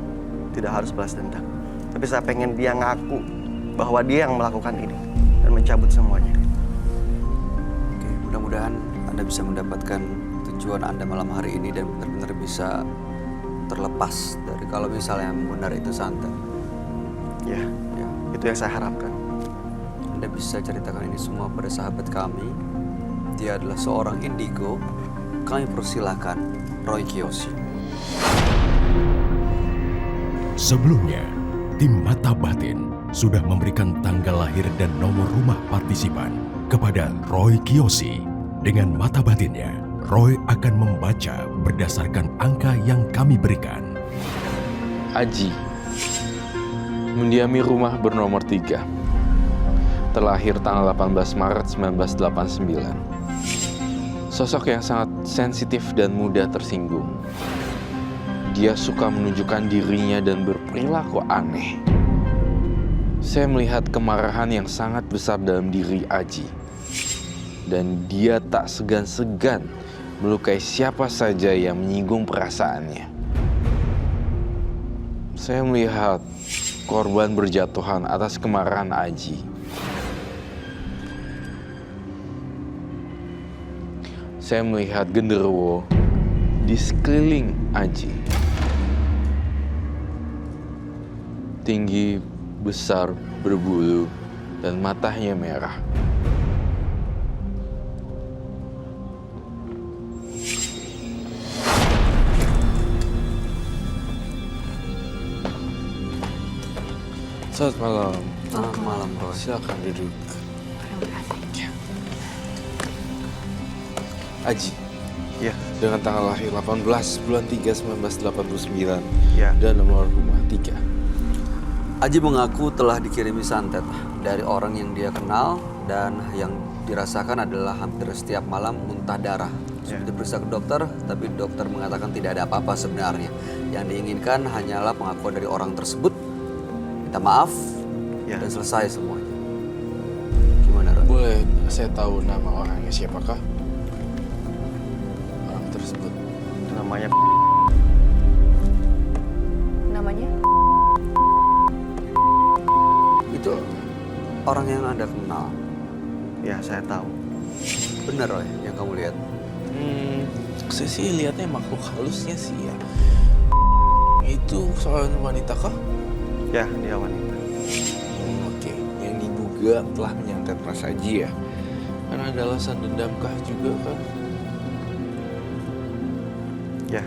Tidak harus balas dendam. Tapi saya pengen dia ngaku bahwa dia yang melakukan ini dan mencabut semuanya. Oke, mudah-mudahan Anda bisa mendapatkan tujuan Anda malam hari ini dan benar-benar bisa terlepas dari kalau misalnya yang benar itu santet. Ya, Ya, itu yang saya harapkan. Anda bisa ceritakan ini semua pada sahabat kami. Dia adalah seorang indigo. Kami persilahkan Roy Kiyoshi. Sebelumnya, tim Mata Batin sudah memberikan tanggal lahir dan nomor rumah partisipan kepada Roy Kiyoshi. Dengan mata batinnya, Roy akan membaca berdasarkan angka yang kami berikan. Aji mendiami rumah bernomor 3. Terlahir tanggal 18 Maret 1989. Sosok yang sangat sensitif dan mudah tersinggung. Dia suka menunjukkan dirinya dan berperilaku aneh. Saya melihat kemarahan yang sangat besar dalam diri Aji. Dan dia tak segan-segan melukai siapa saja yang menyinggung perasaannya. Saya melihat korban berjatuhan atas kemarahan Aji. Saya melihat genderuwo di sekeliling Aji. Tinggi, besar, berbulu, dan matanya merah. Selamat malam. Selamat malam, Roy. Silakan duduk. Terima kasih. Aji, Ya, dengan tanggal lahir 18 bulan 3 1989 ya. dan nomor rumah 3. Aji mengaku telah dikirimi santet dari orang yang dia kenal dan yang dirasakan adalah hampir setiap malam muntah darah. Sudah diperiksa ke dokter, tapi dokter mengatakan tidak ada apa-apa sebenarnya. Yang diinginkan hanyalah pengakuan dari orang tersebut, minta maaf, Ya. dan selesai semuanya. Gimana, Roy? Boleh saya tahu nama orangnya siapakah? Orang tersebut. Namanya Namanya? Itu orang yang Anda kenal. ya, saya tahu. Benar, Roy, yang kamu lihat? Saya sih lihatnya makhluk halusnya sih ya. Itu seorang wanita kah? Ya, dia wanita. Oke. Yang diduga telah menyantet Mas Aji ya. Karena ada alasan dendamkah juga kan? Ya,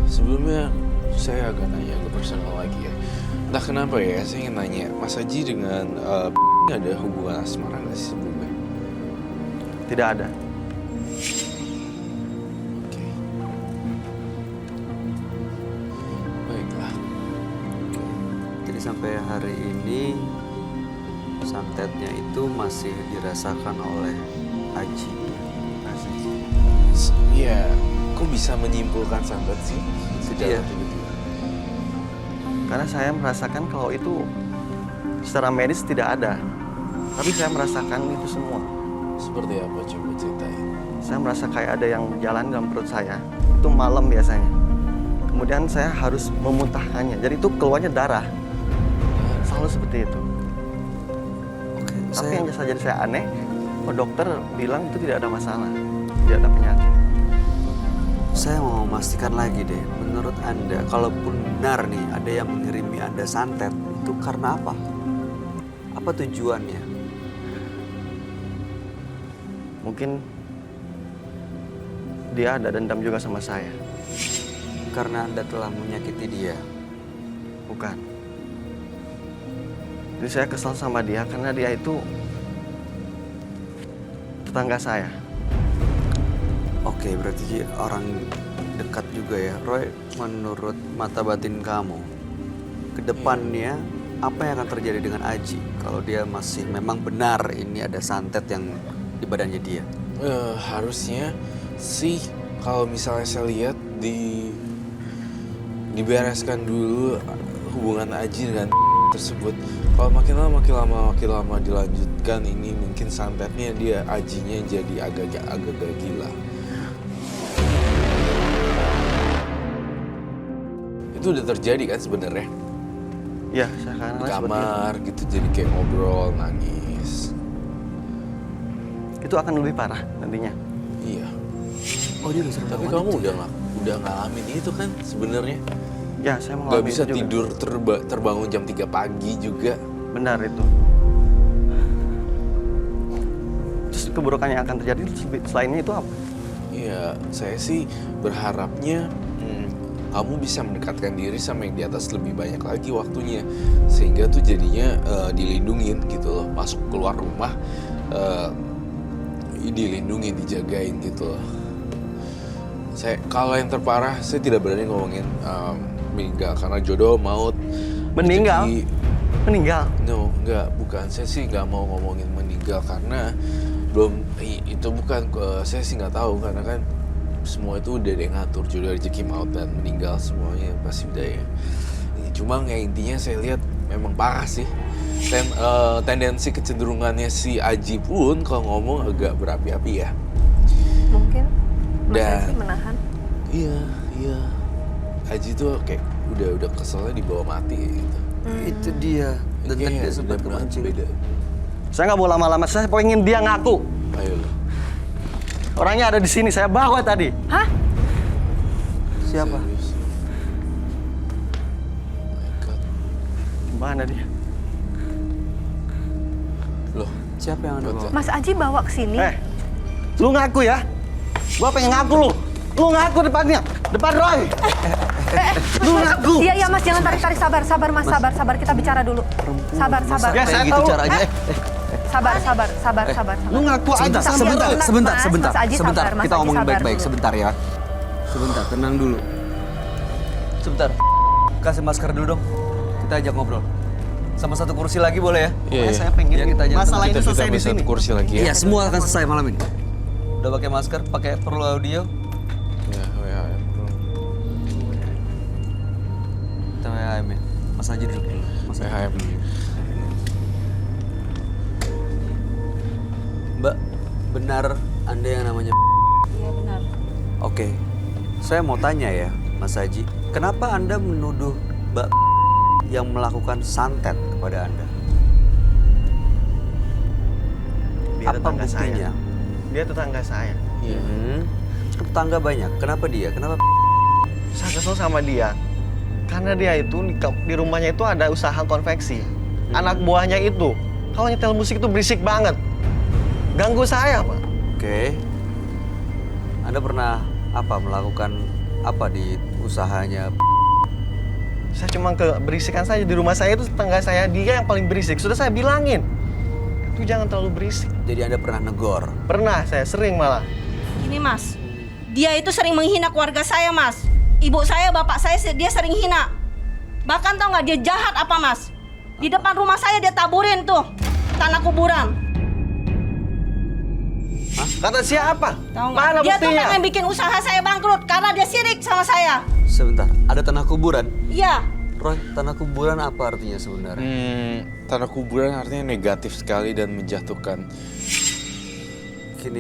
Sebelumnya saya agak nanya ke personal lagi ya. Entah kenapa ya, saya ingin nanya, Mas Aji dengan ada hubungan asmara nggak sih sebelumnya? tidak ada. Oke. Baiklah. Jadi sampai hari ini santetnya itu masih dirasakan oleh Aji. Iya, kok bisa menyimpulkan santet sih? Iya. Secara tiba-tiba. Karena saya merasakan kalau itu secara medis tidak ada. Tapi saya merasakan itu semua. Seperti apa? Coba ceritain. Saya merasa kayak ada yang jalan dalam perut saya. Itu malam biasanya. Kemudian saya harus memuntahkannya. Jadi itu keluarnya darah. Selalu seperti itu. Oke, Tapi yang jadi saya aneh, Oh, dokter bilang itu tidak ada masalah, tidak ada penyakit. Saya mau memastikan lagi deh, menurut Anda, kalaupun benar nih ada yang mengirimi Anda santet, itu karena apa? Apa tujuannya? Mungkin dia ada dendam juga sama saya. Karena Anda telah menyakiti dia. Bukan. Jadi saya kesal sama dia karena dia itu tetangga saya. Oke, berarti orang dekat juga ya. Roy, menurut mata batin kamu, ke depannya apa yang akan terjadi dengan Aji kalau dia masih memang benar ini ada santet yang di badannya dia? Harusnya sih kalau misalnya saya lihat dibereskan dulu hubungan Aji dengan tersebut. Kalau makin lama dilanjutkan, ini mungkin santetnya dia Ajinya jadi agak gila. Itu udah terjadi kan sebenarnya? Ya, saya Di seperti itu. kamar gitu, jadi kayak ngobrol, nangis. Itu akan lebih parah nantinya. Iya. Oh, dia udah sering Tapi melakukan kamu itu ya? udah ngalamin itu kan sebenarnya? Ya, saya Gak mengalami bisa itu juga. tidur terbangun jam 3 pagi juga. Benar itu. Terus keburukan yang akan terjadi selainnya itu apa? Iya, saya sih berharapnya kamu bisa mendekatkan diri sama yang di atas lebih banyak lagi waktunya, sehingga tuh jadinya dilindungin gitu loh, masuk keluar rumah dilindungin, dijagain gitu loh. Kalau yang terparah saya tidak berani ngomongin meninggal karena jodoh, maut, Meninggal? rezeki. Meninggal? No, bukan. Saya sih nggak mau ngomongin meninggal karena itu bukan, saya sih nggak tahu karena kan semua itu udah ada yang ngatur, jodoh, rezeki, maut, dan meninggal semuanya pasti udah ya. Cuma ya intinya saya lihat memang parah sih. Tendensi kecenderungannya si Aji pun kalau ngomong agak berapi-api ya. Mungkin Mas Dan- Aji menahan. Iya. Aji tuh kayak udah keselnya dibawa mati gitu. Itu dia. Dan tadi dia sempat kemancing. beda. Saya nggak mau lama-lama, saya pengen dia ngaku. Ayo. Orangnya ada di sini, saya bawa tadi. Hah? Siapa? Serius. Oh my God. Mana dia? Loh, Siapa yang Anda bawa? Mas Aji bawa ke sini. Lu ngaku ya? Gua pengen ngaku lu. Lu ngaku depannya, depan Roy. Lu ngaku. Iya Mas, jangan tarik-tarik, sabar Mas, sabar kita bicara dulu. Sabar. Ya, saya Kayak gitu tahu. caranya. Sabar. Lu ngaku aja. Sebentar, Mas, sebentar. Mas Aji sabar, Mas Kita Aji ngomongin sabar baik-baik. dulu. Sebentar ya. Sebentar, tenang dulu. Sebentar. Kasih masker dulu dong. Kita ajak ngobrol. Sama satu kursi lagi boleh ya? Iya. Saya pengen Ya, kita ajak masalah tenang. ini selesai di sini. kursi lagi ya. Iya, semua akan selesai malam ini. Udah pakai masker, pakai perlu audio. Ya. Kita WHM ya. Mas Aji dulu. Mas Aji. HM. Mbak, benar Anda yang namanya? Iya benar. Oke, saya mau tanya ya, Mas Haji, kenapa Anda menuduh Mbak yang melakukan santet kepada Anda? Dia Apa tetangga saya. buktinya? Dia tetangga saya. Iya. Tetangga banyak, kenapa dia? Kenapa? Saya kesel sama dia. Karena dia itu di rumahnya itu ada usaha konveksi. Anak buahnya itu, kalau nyetel musik itu berisik banget. Ganggu saya, Pak. Oke, Anda pernah melakukan apa di usahanya? Saya cuma keberisikan saja di rumah saya itu tetangga saya, dia yang paling berisik. Sudah saya bilangin, itu jangan terlalu berisik. Jadi Anda pernah negor? Pernah, saya sering malah. Gini Mas, dia itu sering menghina keluarga saya Mas. Ibu saya, bapak saya, dia sering hina. Bahkan tau nggak dia jahat apa Mas? Di depan rumah saya dia taburin tuh tanah kuburan. Kata siapa? Tahu nggak? Mana Dia tuh buktinya? pengen bikin usaha saya bangkrut karena dia sirik sama saya. Sebentar, ada tanah kuburan? Iya. Roy, tanah kuburan apa artinya sebenarnya? Tanah kuburan artinya negatif sekali dan menjatuhkan. Gini,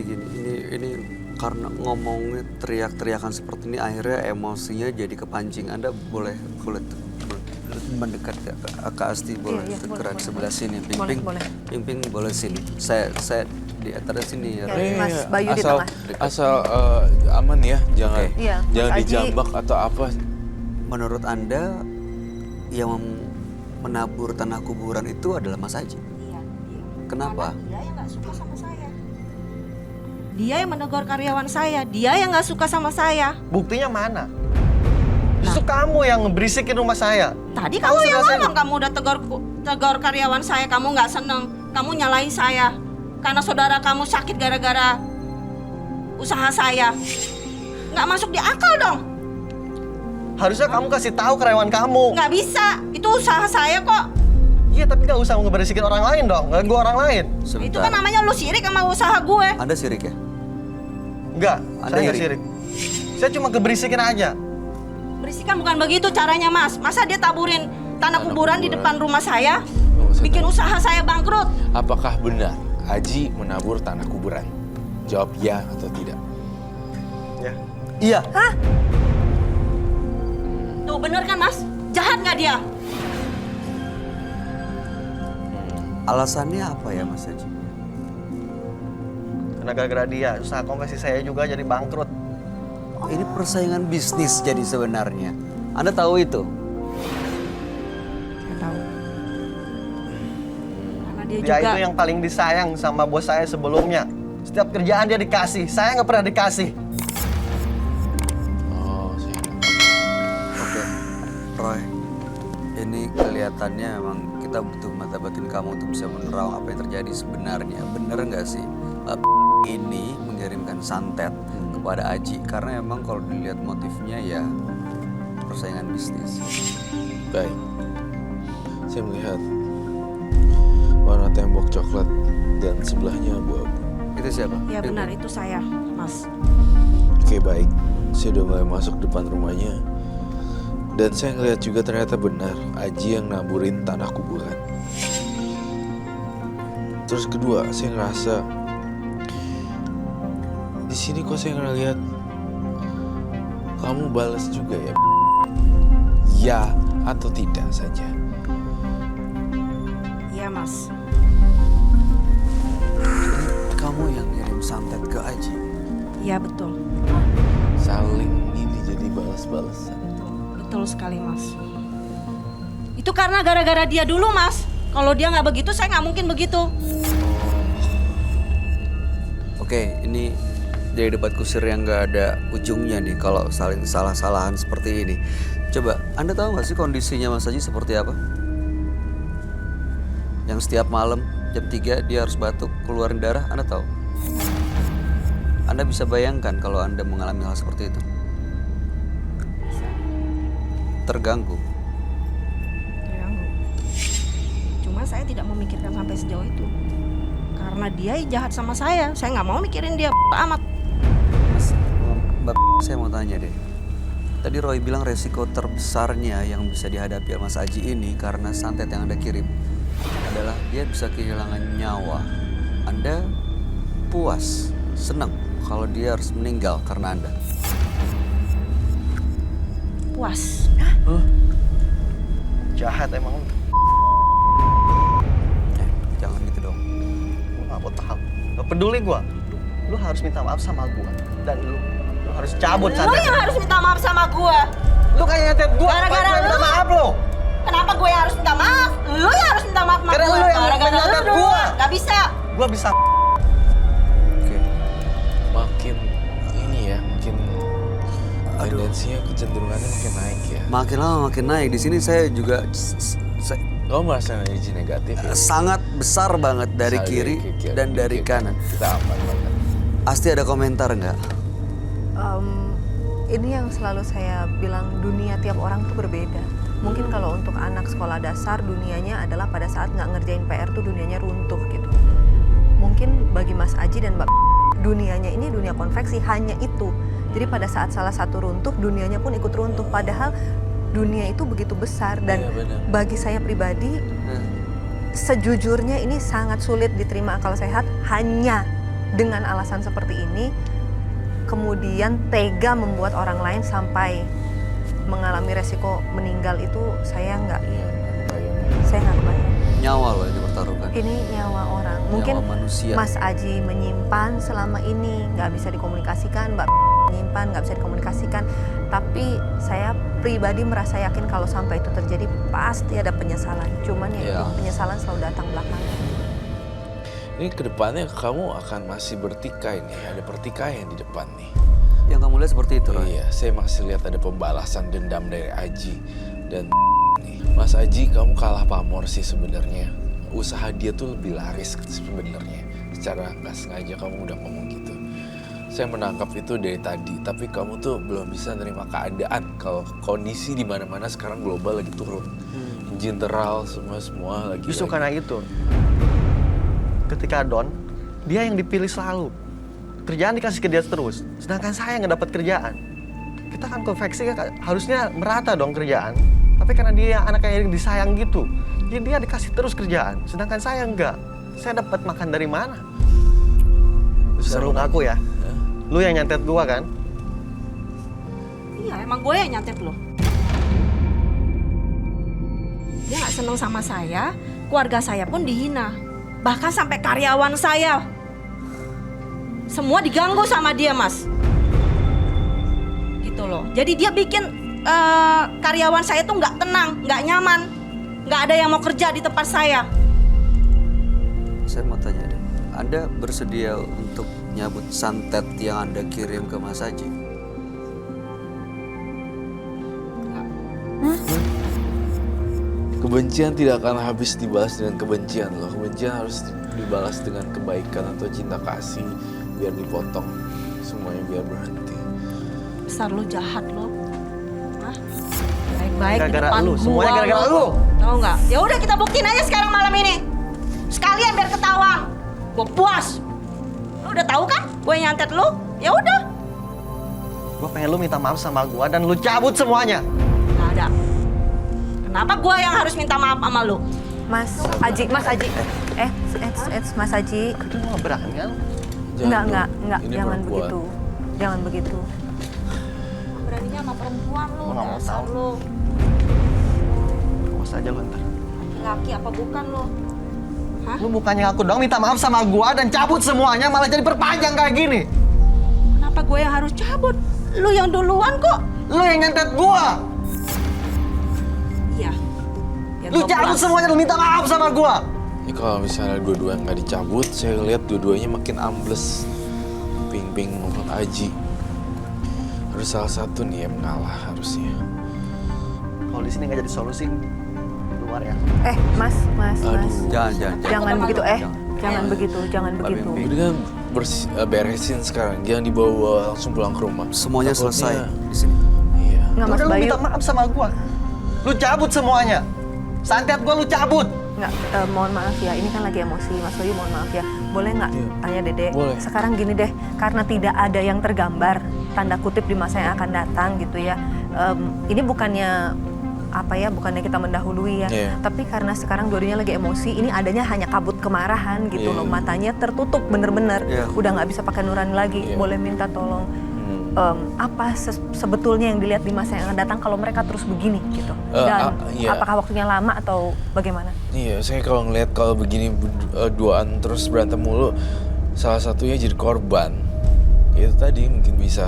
ini karena ngomongnya teriak-teriakan seperti ini akhirnya emosinya jadi kepancing. Anda boleh mendekat ke Asti boleh Iya, gerak boleh. sebelah sini. Boleh, Ping boleh. Ping boleh sini. Saya di antara sini ya. Ya, Roy. Mas Bayu di asal, tengah. asal aman ya, jangan Oke. Iya, jangan Mas Aji. dijambak atau apa. Menurut Anda yang menabur tanah kuburan itu adalah Mas Aji? Iya, iya. Kenapa? Karena dia yang nggak suka sama saya. Dia yang menegur karyawan saya. Dia yang nggak suka sama saya. Buktinya mana? Justru kamu yang ngeberisikin rumah saya. Tadi Kamu kamu yang sudah ngomong kamu udah tegur karyawan saya. Kamu nggak seneng. Kamu nyalain saya. Karena saudara kamu sakit gara-gara usaha saya. Nggak masuk di akal dong. Harusnya kamu kasih tahu karyawan kamu. Nggak bisa. Itu usaha saya kok. Iya, tapi nggak usah ngeberisikin orang lain dong, ganggu orang lain. Itu kan namanya lu sirik sama usaha gue. Anda sirik ya? Enggak, Anda saya nggak iri? sirik. Saya cuma keberisikin aja. Berisikan bukan begitu caranya, Mas. Masa dia taburin tanah kuburan di depan rumah saya? Oh, saya Bikin tahu. usaha saya bangkrut. Apakah benar Aji menabur tanah kuburan? Jawab ya atau tidak. Ya. Iya. Tuh bener kan, Mas? Jahat nggak dia? Alasannya apa ya Mas Aji? Karena gara-gara dia, usaha konveksi saya juga jadi bangkrut. Ini persaingan bisnis jadi sebenarnya. Anda tahu itu? Nggak tahu. Karena dia Dia juga itu yang paling disayang sama bos saya sebelumnya. Setiap kerjaan dia dikasih, saya nggak pernah dikasih. Oh, saya Oke, Roy. Ini kelihatannya memang kita butuh mata batin kamu untuk bisa menerawang apa yang terjadi sebenarnya. Bener nggak sih ini mengirimkan santet kepada Aji? Karena emang kalau dilihat motifnya ya persaingan bisnis. baik. Saya melihat warna tembok coklat dan sebelahnya abu-abu. Itu siapa? ya benar itu saya, Mas. Oke, baik. Saya udah mulai masuk depan rumahnya. Dan saya ngeliat juga ternyata benar Aji yang naburin tanah kuburan. Terus kedua, saya ngerasa di sini kok saya ngeliat kamu balas juga ya. Ya atau tidak saja. Iya, Mas. Kamu yang ngirim santet ke Aji. Iya, betul. Saling ini jadi balas-balasan. Betul sekali, Mas. Itu karena gara-gara dia dulu, Mas. Kalau dia nggak begitu, saya nggak mungkin begitu. Oke, ini jadi debat kusir yang nggak ada ujungnya nih kalau saling salah-salahan seperti ini. Coba, Anda tahu nggak sih kondisinya Mas Aji seperti apa? Yang setiap malam jam 3 dia harus batuk, keluarin darah, Anda tahu? Anda bisa bayangkan kalau Anda mengalami hal seperti itu? Terganggu. Terganggu. Cuma saya tidak memikirkan sampai sejauh itu. Karena dia jahat sama saya nggak mau mikirin dia amat. Mas, Mbak, saya mau tanya deh. Tadi Roy bilang resiko terbesarnya yang bisa dihadapi Mas Aji ini karena santet yang Anda kirim adalah dia bisa kehilangan nyawa. Anda puas, senang kalau dia harus meninggal karena Anda. Puas. Jahat emang lu. Jangan gitu dong. Lu nggak mau tahu. Gak peduli gua. Lu harus minta maaf sama gua. Dan lu harus cabut Lu santet. yang harus minta maaf sama gue. Lu kayak nyetet gua. Gara-gara apa gua minta lu. maaf lu. Kenapa gue yang harus minta maaf? Lu yang harus minta maaf sama Karena gue. lu yang Gara-gara menyatat lu gua. Gak bisa. Gua bisa. Oke. Makin ini ya, makin tendensinya kecenderungannya makin naik ya. Makin lama makin naik. Di sini saya juga Lo merasa energi negatif ya? sangat besar banget dari Misalnya kiri kiri dan dari kanan. Kita aman banget. Asti ada komentar nggak? Ini yang selalu saya bilang, dunia tiap orang tuh berbeda. Mungkin kalau untuk anak sekolah dasar, dunianya adalah pada saat nggak ngerjain PR tuh dunianya runtuh gitu. Mungkin bagi Mas Aji dan Mbak, dunianya ini dunia konveksi, hanya itu. Jadi pada saat salah satu runtuh, dunianya pun ikut runtuh. Padahal dunia itu begitu besar dan Iya, benar. bagi saya pribadi, sejujurnya ini sangat sulit diterima akal sehat hanya dengan alasan seperti ini. Kemudian tega membuat orang lain sampai mengalami resiko meninggal itu saya nggak Iya, bayang. kebayang. Nyawa loh yang dipertaruhkan. Ini nyawa orang. Mungkin Nyawa manusia. Mas Aji menyimpan selama ini nggak bisa dikomunikasikan, Mbak menyimpan nggak bisa dikomunikasikan. Tapi saya pribadi merasa yakin kalau sampai itu terjadi pasti ada penyesalan. Cuman ya Iya. itu penyesalan selalu datang belakangan. Ini kedepannya kamu akan masih bertikai nih, ada pertikaian di depan nih. Yang kamu lihat seperti itu, Roy? Iya, saya masih lihat ada pembalasan dendam dari Aji dan nih. Mas Aji, kamu kalah pamor sih sebenarnya. Usaha dia tuh lebih laris sebenarnya. Secara nggak sengaja kamu udah ngomong gitu. Saya menangkap itu dari tadi, tapi kamu tuh belum bisa nerima keadaan kalau kondisi di mana-mana sekarang global lagi turun. General semua lagi. Justru karena itu, ketika Don, dia yang dipilih selalu. Kerjaan dikasih ke dia terus, sedangkan saya nggak dapat kerjaan. Kita kan konveksi harusnya merata dong kerjaan. Tapi karena dia anak yang disayang gitu, jadi dia dikasih terus kerjaan, sedangkan saya enggak. Saya dapat makan dari mana? Seru ngaku ya, lu yang nyantet gua kan? Iya, emang gue yang nyantet lo. Dia nggak seneng sama saya, keluarga saya pun dihina. Bahkan sampai karyawan saya. Semua diganggu sama dia, Mas. Gitu loh. Jadi dia bikin karyawan saya tuh nggak tenang, nggak nyaman. Nggak ada yang mau kerja di tempat saya. Saya mau tanya deh, Anda bersedia untuk nyabut santet yang Anda kirim ke Mas Aji? Kebencian tidak akan habis dibalas dengan kebencian loh. Kebencian harus dibalas dengan kebaikan atau cinta kasih biar dipotong semuanya, biar berhenti. Besar lo jahat lo. Hah? Baik-baik di Gara-gara depan lu, gua semuanya gara-gara lu. Tahu nggak? Ya udah kita buktiin aja sekarang malam ini. Sekalian biar ketahuan. Gue puas. Lo udah tahu kan? Gue yang nyantet lo. Ya udah. Gua pengen lu minta maaf sama gua dan lu cabut semuanya. Nggak ada. Kenapa gue yang harus minta maaf sama lo? Mas Aji, Mas Aji. Itu mau berani kan? Enggak, Ini jangan perempuan. begitu. Jangan begitu. Beraninya sama perempuan lo. Gua nggak mau Dasar tahu. lo. Awas aja lu ntar. Laki apa bukan lo? Hah? Lu bukannya aku dong minta maaf sama gua dan cabut semuanya, malah jadi perpanjang kayak gini. Kenapa gue yang harus cabut? Lo yang duluan kok. Lu yang nyantet gua. Iya. Biar Lu gua cabut puas. semuanya, lu minta maaf sama gua. Ini kalau misalnya dua-duanya nggak dicabut, saya lihat dua-duanya makin ambles. Ping-ping maupun Aji. Harus salah satu nih yang mengalah harusnya. Kalau di sini nggak jadi solusi, di luar ya. Mas. Aduh. Jangan begitu, jangan begitu, jangan Mbak begitu. Bimbing. Udah kan beresin sekarang, jangan dibawa langsung pulang ke rumah. Semuanya Takutnya- selesai di sini. Iya. Nggak, Mas Udah lu Bayu. minta maaf sama gua. Lu cabut semuanya. Santet gua lu cabut. Nggak, mohon maaf ya, ini kan lagi emosi, Mas Bayu mohon maaf ya. Boleh nggak tanya Dede? Boleh. Sekarang gini deh, karena tidak ada yang tergambar, tanda kutip di masa yang akan datang gitu ya. Ini bukannya bukannya kita mendahului ya. Iya. Tapi karena sekarang dua-duanya lagi emosi, ini adanya hanya kabut kemarahan gitu Iya. loh. Matanya tertutup bener-bener, Iya. udah nggak bisa pakai nurani lagi. Iya. Boleh minta tolong apa sebetulnya yang dilihat di masa yang akan datang kalau mereka terus begini gitu? Dan iya. apakah waktunya lama atau bagaimana? Iya, saya kalau ngeliat kalau begini duaan terus berantem mulu, salah satunya jadi korban. Itu tadi mungkin bisa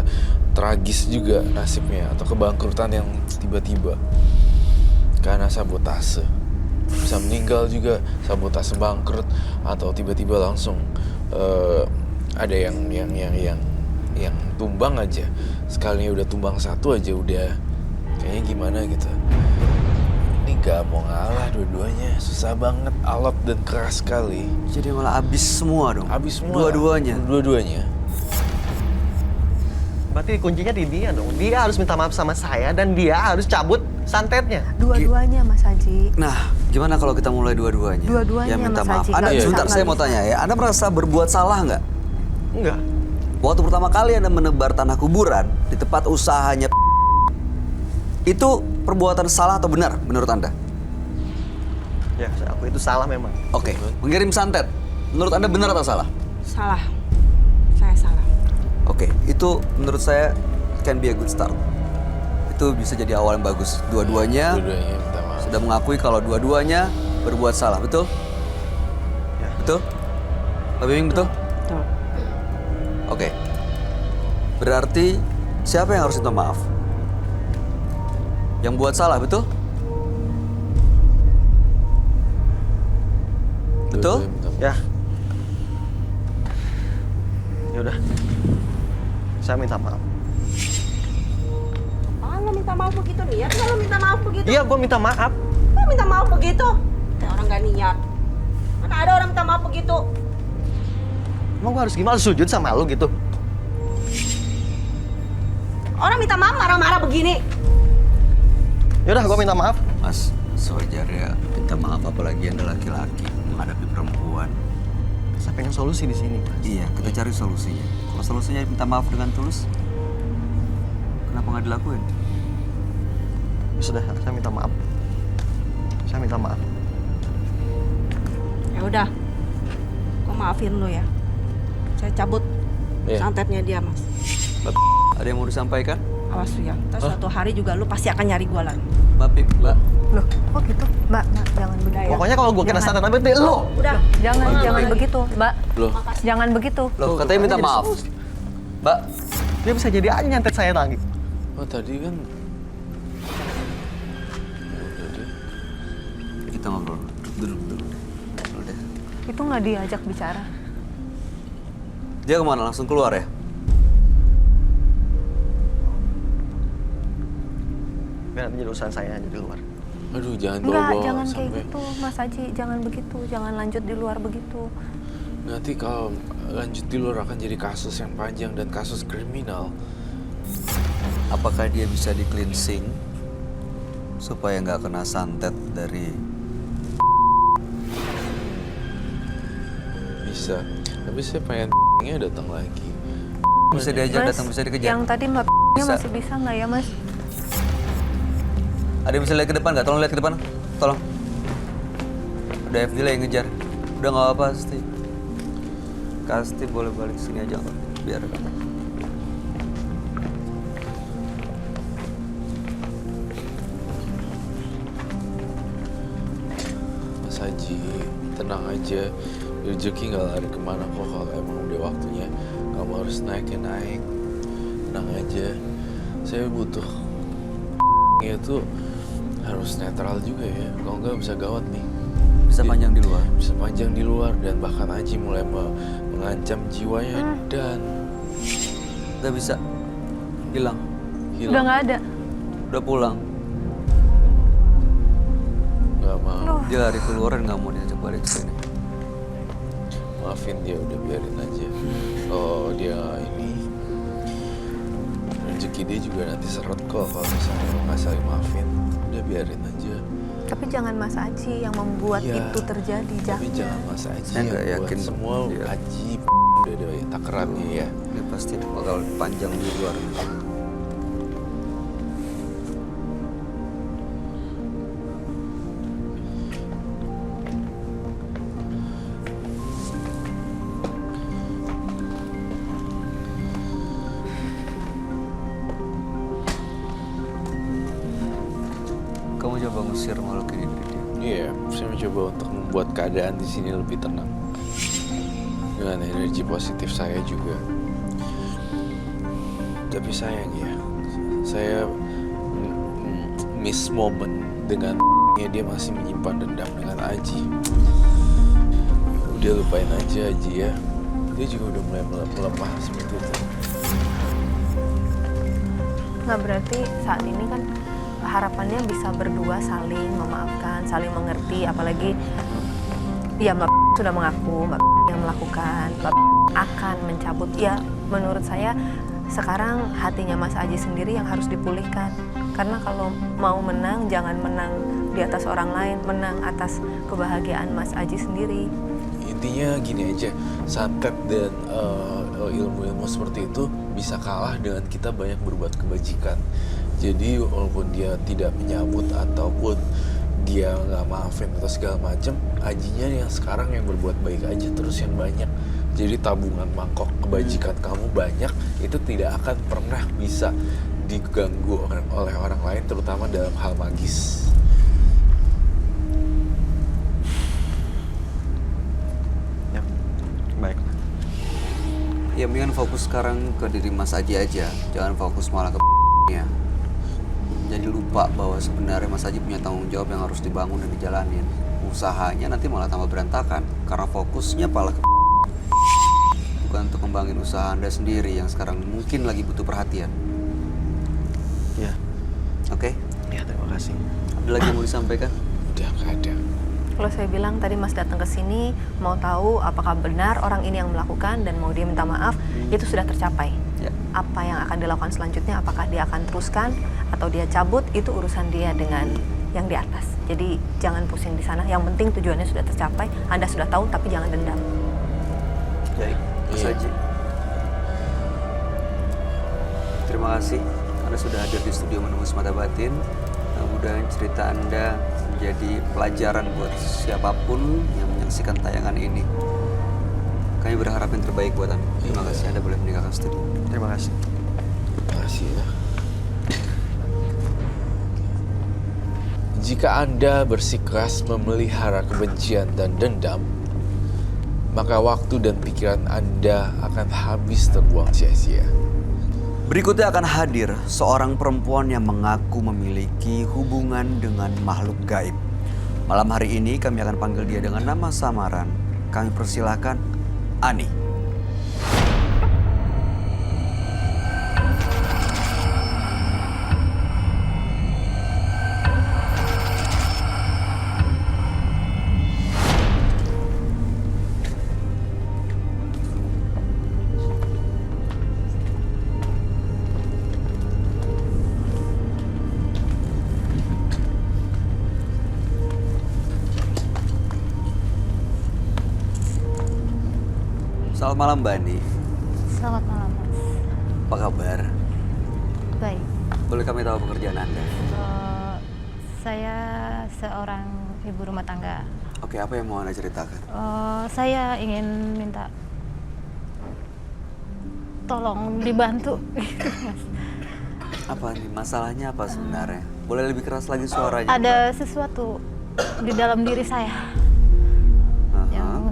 tragis juga nasibnya atau kebangkrutan yang tiba-tiba karena sabotase. Bisa meninggal juga, sabotase bangkrut atau tiba-tiba langsung ada yang tumbang aja. Sekalinya udah tumbang satu aja udah kayaknya gimana gitu. Ini gak mau ngalah dua-duanya, susah banget, alot dan keras sekali. Jadi malah habis semua dong. Habis semua. Dua-duanya. Dua-duanya. Berarti kuncinya di dia dong. Dia harus minta maaf sama saya dan dia harus cabut santetnya. Dua-duanya Mas Haji. Nah, gimana kalau kita mulai dua-duanya? Dua-duanya, Ya minta Mas maaf. Haji. Anda Nggak bisa, sebentar, nggak saya mau bisa. tanya ya. Anda merasa berbuat salah nggak? Enggak. Waktu pertama kali Anda menebar tanah kuburan di tempat usahanya itu perbuatan salah atau benar menurut Anda? Ya, aku itu salah memang. Oke, mengirim santet. Menurut Anda benar atau salah? Salah. Saya salah. Oke, itu menurut saya can be a good start. itu bisa jadi awal yang bagus. Dua-duanya Dua-duanya minta maaf. sudah mengakui kalau dua-duanya berbuat salah, betul? Ya. Betul? Pak Biming, betul? Betul. Oke. Berarti siapa yang harus minta maaf? Yang buat salah, betul? Betul? Dua-duanya minta maaf. Ya. Ya udah. Saya minta maaf. Ah, lo minta maaf begitu niat nggak lo minta maaf begitu? Iya, gue minta maaf. Lo minta maaf begitu? Kayak orang gak niat. Mana ada orang minta maaf begitu? Emang gue harus gimana sujud sama lu gitu? Orang minta maaf marah-marah begini. Ya udah, gue minta maaf. Mas, sewajarnya minta maaf apalagi Anda laki-laki menghadapi perempuan. Saya pengen solusi di sini, Mas. Iya, kita cari solusinya. Kalau solusinya minta maaf dengan tulus, kenapa nggak dilakuin? Sudah, saya minta maaf. Saya minta maaf. Ya udah, gue maafin lo ya. Saya cabut Iya. santetnya dia, Mas. Ada yang mau disampaikan? Awas lu ya. Terus suatu hari juga lu pasti akan nyari gue lagi. Mbak Pip, Mbak. Loh, kok gitu? Mbak, jangan begitu. Pokoknya kalau gue kena Jangan. santet nanti lo. Udah. Jangan begitu, Mbak. Loh, Jangan begitu. Loh, katanya minta maaf. Mbak, Dia bisa jadi aja nyantet saya lagi. oh tadi kan. Ya udah deh. kita ngobrol. Duduk dulu. Dulu deh. Itu nggak diajak bicara. Dia kemana? Langsung keluar ya? Biar nanti jadi urusan saya aja di luar. Aduh, jangan Enggak, bawa-bawa jangan kayak sampai. gitu, Mas Aji. Jangan begitu. Jangan lanjut di luar begitu. Nanti kalau lanjut di luar akan jadi kasus yang panjang dan kasus kriminal. Apakah dia bisa di cleansing supaya nggak kena santet dari... Bisa. Tapi saya pengen nya datang lagi. Bisa diajak Mas, datang, bisa dikejar. yang tadi Mbak Bisa. masih bisa nggak ya, Mas? Ada yang bisa lihat ke depan nggak? Tolong lihat ke depan. Tolong. Ada FD lah yang ngejar. Udah nggak apa-apa, Sti. Kasti boleh balik sini aja kok. Biar Mas Haji, tenang aja. Rezeki nggak lari kemana kok. Kalau emang udah waktunya, kamu harus naik ya naik. Tenang aja. Saya butuh itu harus netral juga ya. Kalau nggak bisa gawat nih. bisa panjang di luar. Bisa panjang di luar dan bahkan Haji mulai mengancam jiwanya dan Udah bisa. Hilang. Udah hilang. nggak ada. Udah pulang. Nggak mau. Loh. Dia lari keluar dan nggak mau diajak balik ke sini. Maafin dia, udah biarin aja. Oh dia ini rezeki dia juga nanti seret kok kalau misalnya lo nggak saling maafin. Udah biarin aja. Tapi jangan Mas Aji yang membuat Iya. itu terjadi. Tapi jangan Mas Aji Saya nggak yang buat yakin semua dia. Haji udah ada takarannya ya. Ini pasti bakal panjang di luar. Kamu coba ngusir makhluk ini dari dia. Iya, saya mencoba untuk membuat keadaan di sini lebih tenang dengan energi positif saya juga. Tapi sayang ya, saya miss moment dengan dia masih menyimpan dendam dengan Aji. Udah lupain aja Aji ya. Dia juga udah mulai melemah seperti itu. Nah berarti saat ini kan harapannya bisa berdua saling memaafkan, saling mengerti, apalagi ya Mbak sudah mengaku, Mbak yang melakukan, Mbak akan mencabut. Ya menurut saya sekarang hatinya Mas Aji sendiri yang harus dipulihkan. Karena kalau mau menang, jangan menang di atas orang lain, menang atas kebahagiaan Mas Aji sendiri. Intinya gini aja, santet dan ilmu-ilmu seperti itu bisa kalah dengan kita banyak berbuat kebajikan. Jadi walaupun dia tidak menyambut ataupun dia nggak maafin atau segala macam, Ajinya yang sekarang yang berbuat baik aja terus yang banyak. Jadi tabungan mangkok kebajikan kamu banyak, itu tidak akan pernah bisa diganggu oleh orang lain, terutama dalam hal magis. Ya, baik. Ya mendingan fokus sekarang ke diri Mas Aji aja, jangan fokus malah ke nya. Jadi lupa bahwa sebenarnya Mas Aji punya tanggung jawab yang harus dibangun dan dijalanin. Usahanya nanti malah tambah berantakan karena fokusnya malah ke bukan untuk kembangin usaha Anda sendiri yang sekarang mungkin lagi butuh perhatian. Ya, Oke? ya terima kasih. Ada lagi yang mau disampaikan? Udah nggak ada. Kalau saya bilang tadi Mas datang ke sini mau tahu apakah benar orang ini yang melakukan dan mau dia minta maaf, itu sudah tercapai. Ya. Apa yang akan dilakukan selanjutnya, apakah dia akan teruskan atau dia cabut, itu urusan dia dengan yang di atas. Jadi jangan pusing di sana. Yang penting tujuannya sudah tercapai. Anda sudah tahu, tapi jangan dendam. Baik, Mas Iya. Aji. Terima kasih Anda sudah hadir di studio Menembus Mata Batin. Mudah-mudahan cerita Anda menjadi pelajaran buat siapapun yang menyaksikan tayangan ini. Kami berharap yang terbaik buat Anda. Terima kasih Anda boleh meninggalkan studio. Terima kasih. Makasih ya. Jika Anda bersikeras memelihara kebencian dan dendam, maka waktu dan pikiran Anda akan habis terbuang sia-sia. Berikutnya akan hadir seorang perempuan yang mengaku memiliki hubungan dengan makhluk gaib. Malam hari ini kami akan panggil dia dengan nama samaran. Kami persilahkan Ani. Selamat malam Mbak Ani. Selamat malam, Mas. Apa kabar? Baik. Boleh kami tahu pekerjaan Anda? Saya seorang ibu rumah tangga. Oke, apa yang mau Anda ceritakan? Saya ingin minta tolong dibantu, Mas. Apa nih masalahnya apa sebenarnya? Boleh lebih keras lagi suaranya? Ada sesuatu di dalam diri saya Mbak? yang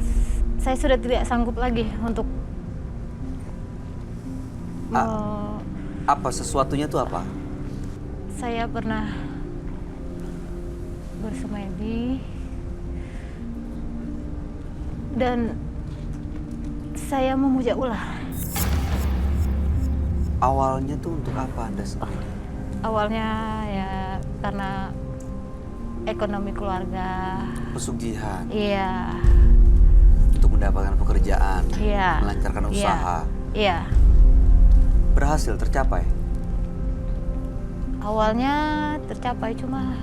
saya sudah tidak sanggup lagi untuk Apa sesuatunya tuh apa? saya pernah bersemedi dan saya memuja ular. Awalnya tuh untuk apa Anda sendiri? Awalnya ya karena ekonomi keluarga. Pesugihan, Iya, untuk mendapatkan pekerjaan, iya. melancarkan usaha. Iya. Berhasil tercapai? Awalnya tercapai cuma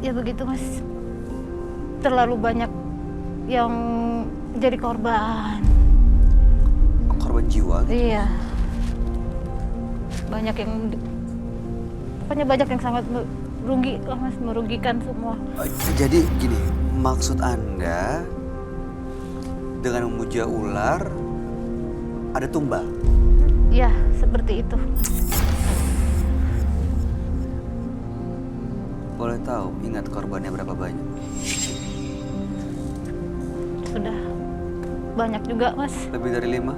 ya begitu, Mas. Terlalu banyak yang jadi korban. Korban jiwa gitu? Iya. Banyak yang pokoknya banyak yang sangat merugi lah, Mas, merugikan semua. Jadi gini, maksud Anda dengan memuja ular ada tumbal? Iya, seperti itu. Boleh tahu, ingat korbannya berapa banyak? Sudah banyak juga, Mas. Lebih dari 5?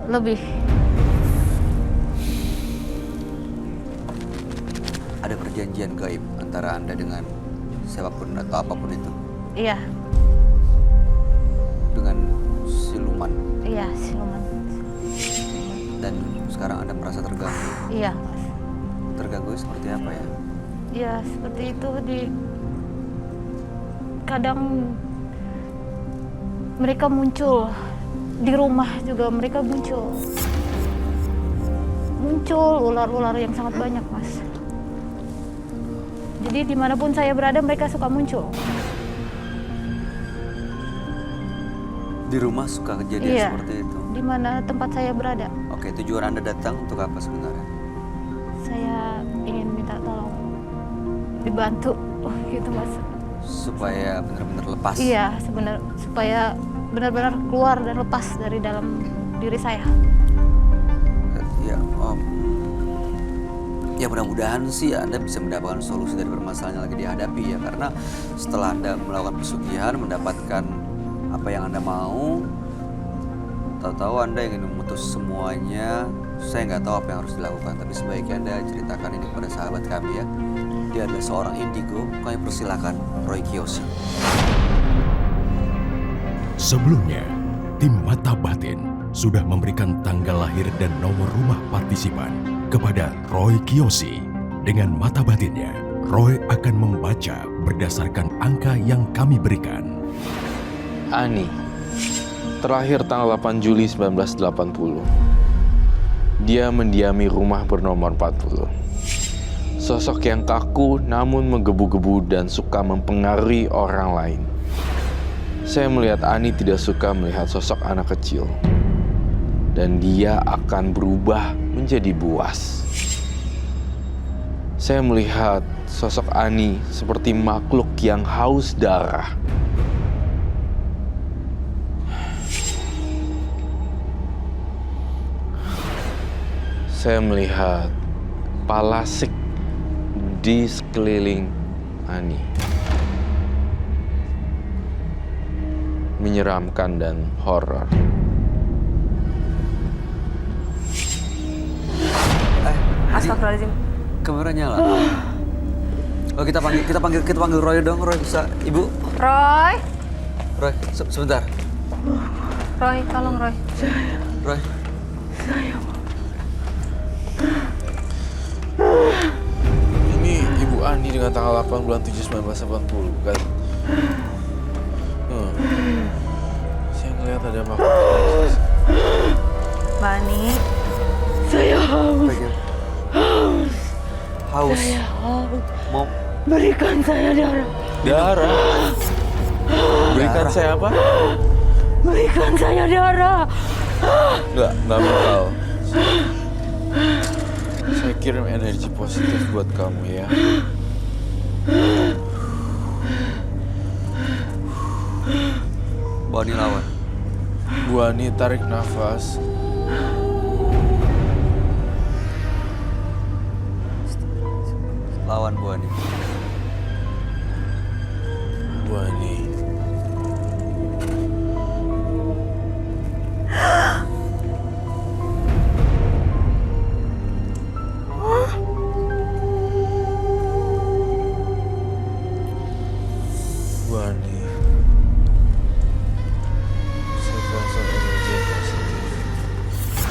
Lebih. Ada perjanjian gaib antara Anda dengan siapapun atau apapun itu? Iya, Dengan siluman? iya, siluman. Dan sekarang Anda merasa terganggu? Iya, Mas. Terganggu seperti apa ya? Ya seperti itu kadang mereka muncul di rumah juga, mereka muncul ular-ular yang sangat banyak, Mas. Jadi dimanapun saya berada mereka suka muncul. Di rumah suka kejadian Iya, seperti itu? di mana tempat saya berada. Oke, tujuan Anda datang untuk apa sebenarnya? Saya ingin minta tolong dibantu, gitu, Mas. Supaya benar-benar lepas? Iya, supaya benar-benar keluar dan lepas dari dalam diri saya. Ya, ya mudah-mudahan sih Anda bisa mendapatkan solusi dari permasalahan yang lagi dihadapi ya. Karena setelah Anda melakukan pesugihan, mendapatkan apa yang Anda mau, tahu-tahu Anda ingin memutus semuanya. Saya nggak tahu apa yang harus dilakukan, tapi sebaiknya Anda ceritakan ini kepada sahabat kami ya. Dia adalah seorang indigo, kami persilakan Roy Kiyoshi. Sebelumnya, tim Mata Batin sudah memberikan tanggal lahir dan nomor rumah partisipan kepada Roy Kiyoshi. Dengan mata batinnya, Roy akan membaca berdasarkan angka yang kami berikan. Ani, terakhir tanggal 8 Juli 1980. Dia mendiami rumah bernomor 40. Sosok yang kaku namun menggebu-gebu dan suka mempengaruhi orang lain. Saya melihat Ani tidak suka melihat sosok anak kecil. Dan dia akan berubah menjadi buas. Saya melihat sosok Ani seperti makhluk yang haus darah. Saya melihat palasik di sekeliling Ani. Menyeramkan dan horor. Astagfirullahaladzim. Kamera nyala. Oh, kita panggil Roy dong. Roy bisa, Ibu. Roy, Roy, sebentar. Roy, tolong Roy. Roy. Ini Ibu Ani dengan tanggal 8 bulan 7 1980, bukan? Saya ngelihat ada makhluk. Mbak Ani. Saya haus. Haus. Saya haus. Mau Berikan saya darah. Darah. Berikan saya apa? Berikan saya darah. Enggak bakal. Saya kirim energi positif buat kamu ya. Bu Ani lawan. Bu Ani tarik nafas. Lawan Bu Ani. Bu Ani. Bu Ani. Saya terasa energi yang positif.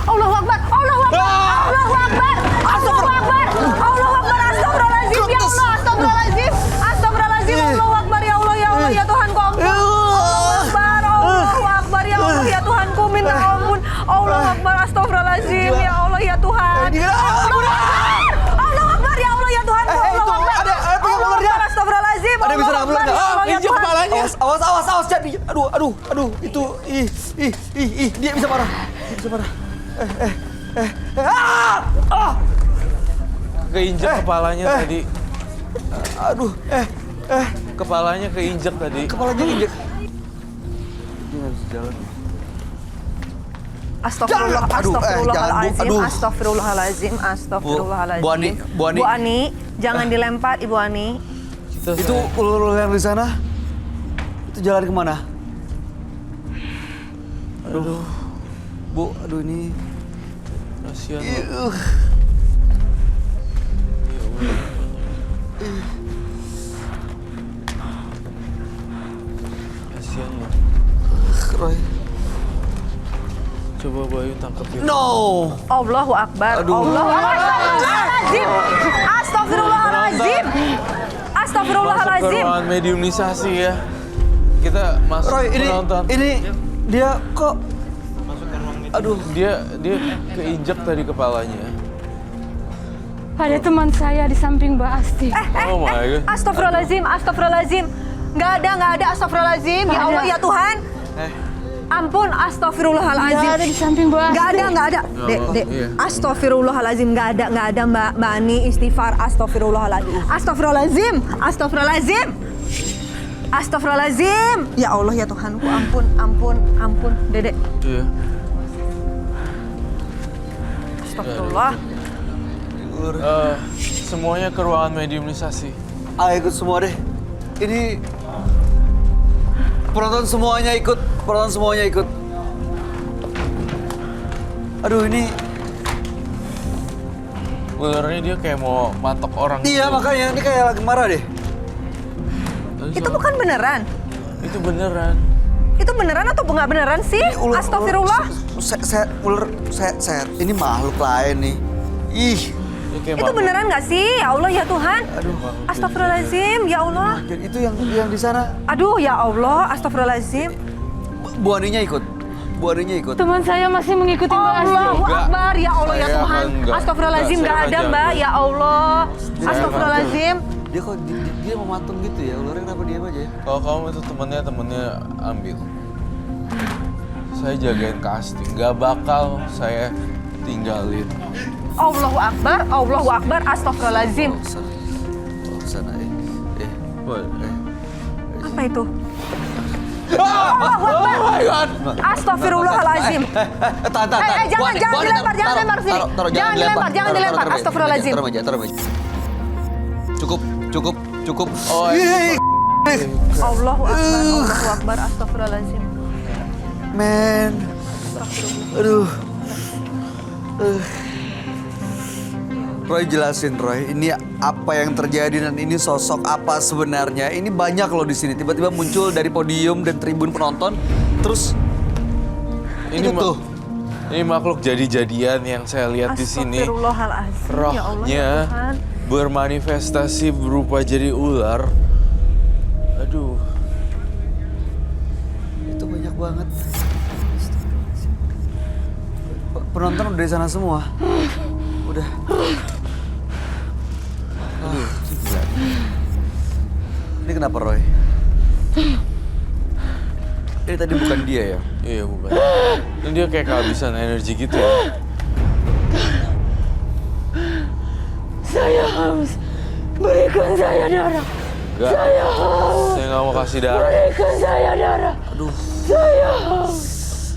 Allahu Akbar, Allahu Akbar, Allahu Akbar, Allahu Akbar, Allahu Akbar, astagfirullahaladzim, ya Allah, astagfirullahaladzim, astagfirullahaladzim, Allahu Akbar, ya Allah, ya Tuhanku, ampun, Allahu Akbar, ya Allah, ya Tuhanku, minta ampun, Allahu Akbar, astagfirullahaladzim, ya Allah, ya Tuhan, Allahu Akbar, ya Allah, ya Tuhanku, Allahu Akbar, Allahu Akbar, astagfirullahaladzim, Ada bisa Allahu Akbar, ya Allah, ya Injek Tuhan. kepalanya. Awas jadi. Aduh, itu dia bisa marah. Dia bisa marah. Keinjek kepalanya tadi. Aduh, Kepalanya keinjek tadi. kepalanya injek. Dia nggak bisa jalan. Astagfirullahaladzim, astagfirullahaladzim. Bu Ani. Bu Ani, jangan dilempar, Ibu Ani. Itu ular yang di sana. Itu jalan kemana? Aduh. Bu, aduh ini. Kasihan lo. Kasihan lo. Roy. Coba Bayu tangkap dia. No. Allahu Akbar, Aduh. Allahu Akbar. Astagfirullahaladzim. Astagfirullahaladzim. Masuk ke ruangan mediumisasi ya. Kita masuk Roy, menonton. ini dia kok aduh, Dia keinjek tadi kepalanya. Ada teman saya di samping Mbak Asti. Oh my god. Astagfirullahaladzim, astagfirullahaladzim. Nggak ada, astagfirullahaladzim. Ya Allah, ya Tuhan. Ampun, astagfirullahaladzim. Ada di samping Mbak Asti. Nggak ada. Dek. Iya. Astagfirullahaladzim, nggak ada Mbak Ani, istighfar, astagfirullahaladzim. Astagfirullahaladzim. Ya Allah, ya Tuhanku, ampun, Dedek. Iya. Astagfirullah. Semuanya ke ruangan mediumisasi. Ikut semua deh. Ini penonton semuanya ikut. Aduh, ini Ularnya dia kayak mau matok orang. iya gitu. makanya ini kayak lagi marah deh. Itu bukan beneran. Itu beneran. Itu beneran atau nggak beneran sih? Astagfirullah. Saya ini makhluk lain nih. Ih, Dia kayak Itu beneran nggak sih? Ya Allah ya Tuhan. aduh. Astagfirullahaladzim, ya Allah. Dan itu yang di sana. Aduh ya Allah, astagfirullahaladzim. Bu Aninya ikut. Teman saya masih mengikuti Mbak Asti. Allahu Enggak. Akbar, ya Allah ya Saya Tuhan. enggak. Astagfirullahaladzim, Enggak, nggak saya ada enggak Mbak, jago. ya Allah. Saya Astagfirullahaladzim. Dia kok dia mematung gitu ya? Ularnya kenapa diam aja ya? Kalau kamu itu temennya ambil. Saya jagain Kasti, nggak bakal saya tinggalin. Allahu Akbar, astagfirullahaladzim. Bawa ke sana. Apa itu? Oh my God! Astagfirullahaladzim. Jangan dilempar sini. Jangan dilempar. Astagfirullahaladzim. Taruh meja. Cukup. Oh, Allahu Akbar, astagfirullahaladzim. Men. Aduh. Roy jelasin, Roy, ini apa yang terjadi dan ini sosok apa sebenarnya? Ini banyak loh di sini. Tiba-tiba muncul dari podium dan tribun penonton. Terus ini itu tuh. Ini makhluk jadi-jadian yang saya lihat di sini. Astagfirullahaladzim. Ya Allah ya Rohnya Tuhan. bermanifestasi berupa jadi ular. Aduh. Itu banyak banget. Penonton udah di sana semua. Udah. Aduh, gila. Ini kenapa, Roy? Ini tadi bukan dia ya? Iya bukan. Ini dia kayak kehabisan energi gitu ya. Saya haus. Berikan saya darah. Enggak. Saya nggak mau kasih darah. Berikan saya darah. Aduh. Saya haus.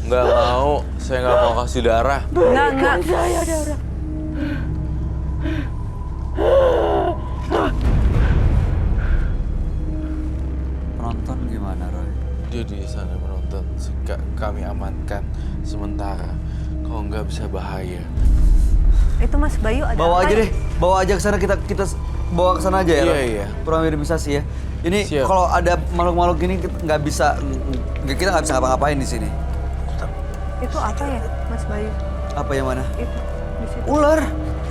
Nggak mau. Saya nggak mau kasih darah. Enggak. Saya darah. Penonton gimana, Roy? Dia di sana menonton. Kami amankan sementara. Kalau nggak bisa bahaya. Itu Mas Bayu ada Bawa apa aja ya? deh. Bawa aja ke sana, kita bawa ke sana aja ya, Iya, Roy? iya. Ruang mediumisasi ya. Ini Siap. kalau ada makhluk-makhluk ini kita nggak bisa ngapa-ngapain di sini. Itu apa ya, Mas Bayu? Apa yang mana? Itu di situ. Ular.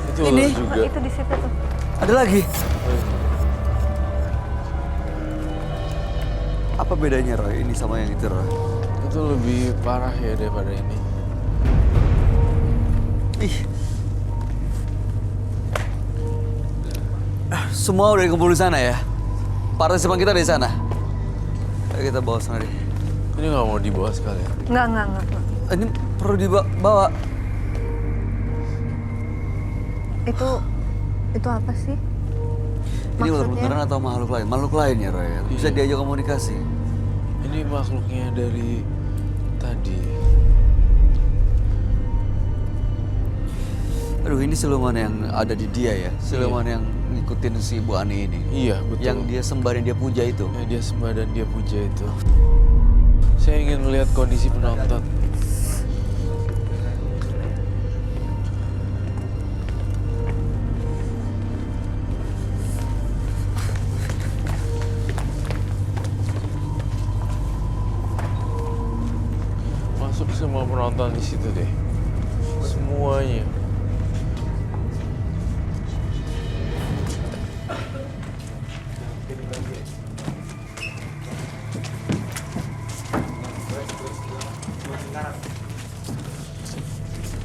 Itu Ini. ular juga. Itu di situ tuh. Ada lagi. Apa bedanya, Roy? Ini sama yang itu, Roy? Itu lebih parah ya daripada ini. Ih. Semua udah dikumpul di sana ya? Partisipan kita di sana. Ayo kita bawa sana deh. Ini nggak mau dibawa sekalian. Enggak. Ini perlu dibawa. Itu apa sih? Ini ular Maksudnya? beneran atau makhluk lain? Makhluk lain ya, Roy? Bisa Iya. diajak komunikasi. Ini makhluknya dari tadi. Aduh, ini siluman yang ada di dia ya? Siluman yang ngikutin si Bu Ani ini. Iya betul. Yang dia sembah dan dia puja itu. Yang dia sembah dan dia puja itu. Saya ingin melihat kondisi penonton. Masuk semua penonton di situ deh. Semuanya.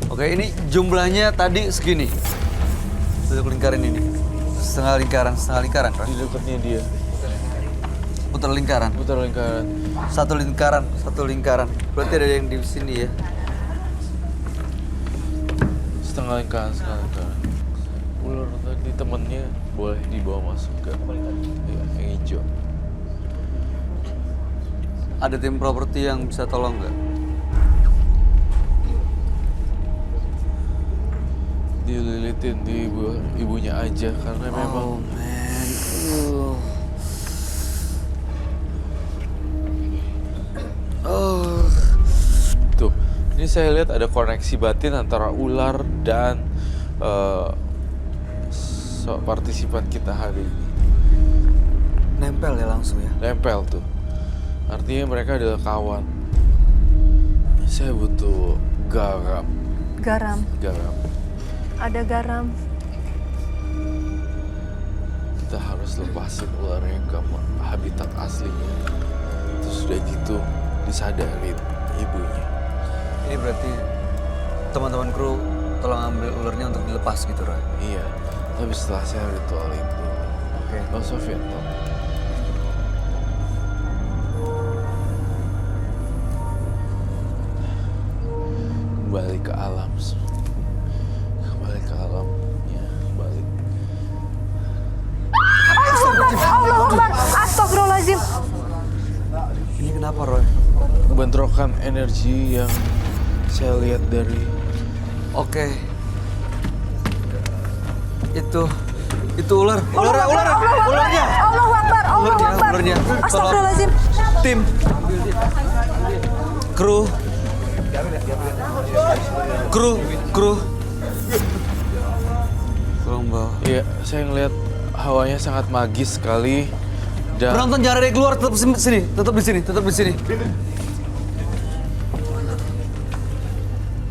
Oke, ini jumlahnya tadi segini. Bentuk lingkaran ini. Setengah lingkaran, Roy. Di dekatnya dia. Putar lingkaran. Putar lingkaran. Satu lingkaran. Berarti ada yang di sini ya. Setengah lingkaran. Ular tadi temennya boleh dibawa masuk ke ya, yang hijau. Ada tim properti yang bisa tolong nggak? dililitin di ibunya aja karena memang man. tuh. Ini saya lihat ada koneksi batin antara ular dan partisipan kita hari ini. Nempel ya langsung ya. Nempel tuh. Artinya mereka adalah kawan. Saya butuh garam. Garam. Garam. Ada garam. Kita harus lepasin ularnya ke habitat aslinya. Terus udah gitu disadarin ibunya. Ini berarti teman-teman kru tolong ambil ularnya untuk dilepas gitu, Roy. Iya. Tapi setelah saya ritual itu. Oke. Bang Sofian, tolong. Kembali ke alam. Kembali ke alam. Ya, balik. Allahu Akbar. Astagfirullahaladzim. Ini kenapa, Roy? Bentrokan energi yang saya lihat dari Oke. Itu ular. Ularnya. Allahu Akbar. Allahu Akbar. Ularnya. Astagfirullahaladzim. Tim. Kru. Tolong bawa. Iya, saya ngelihat hawanya sangat magis sekali dan Penonton jangan ada yang keluar, tetap sini. Tetap di sini.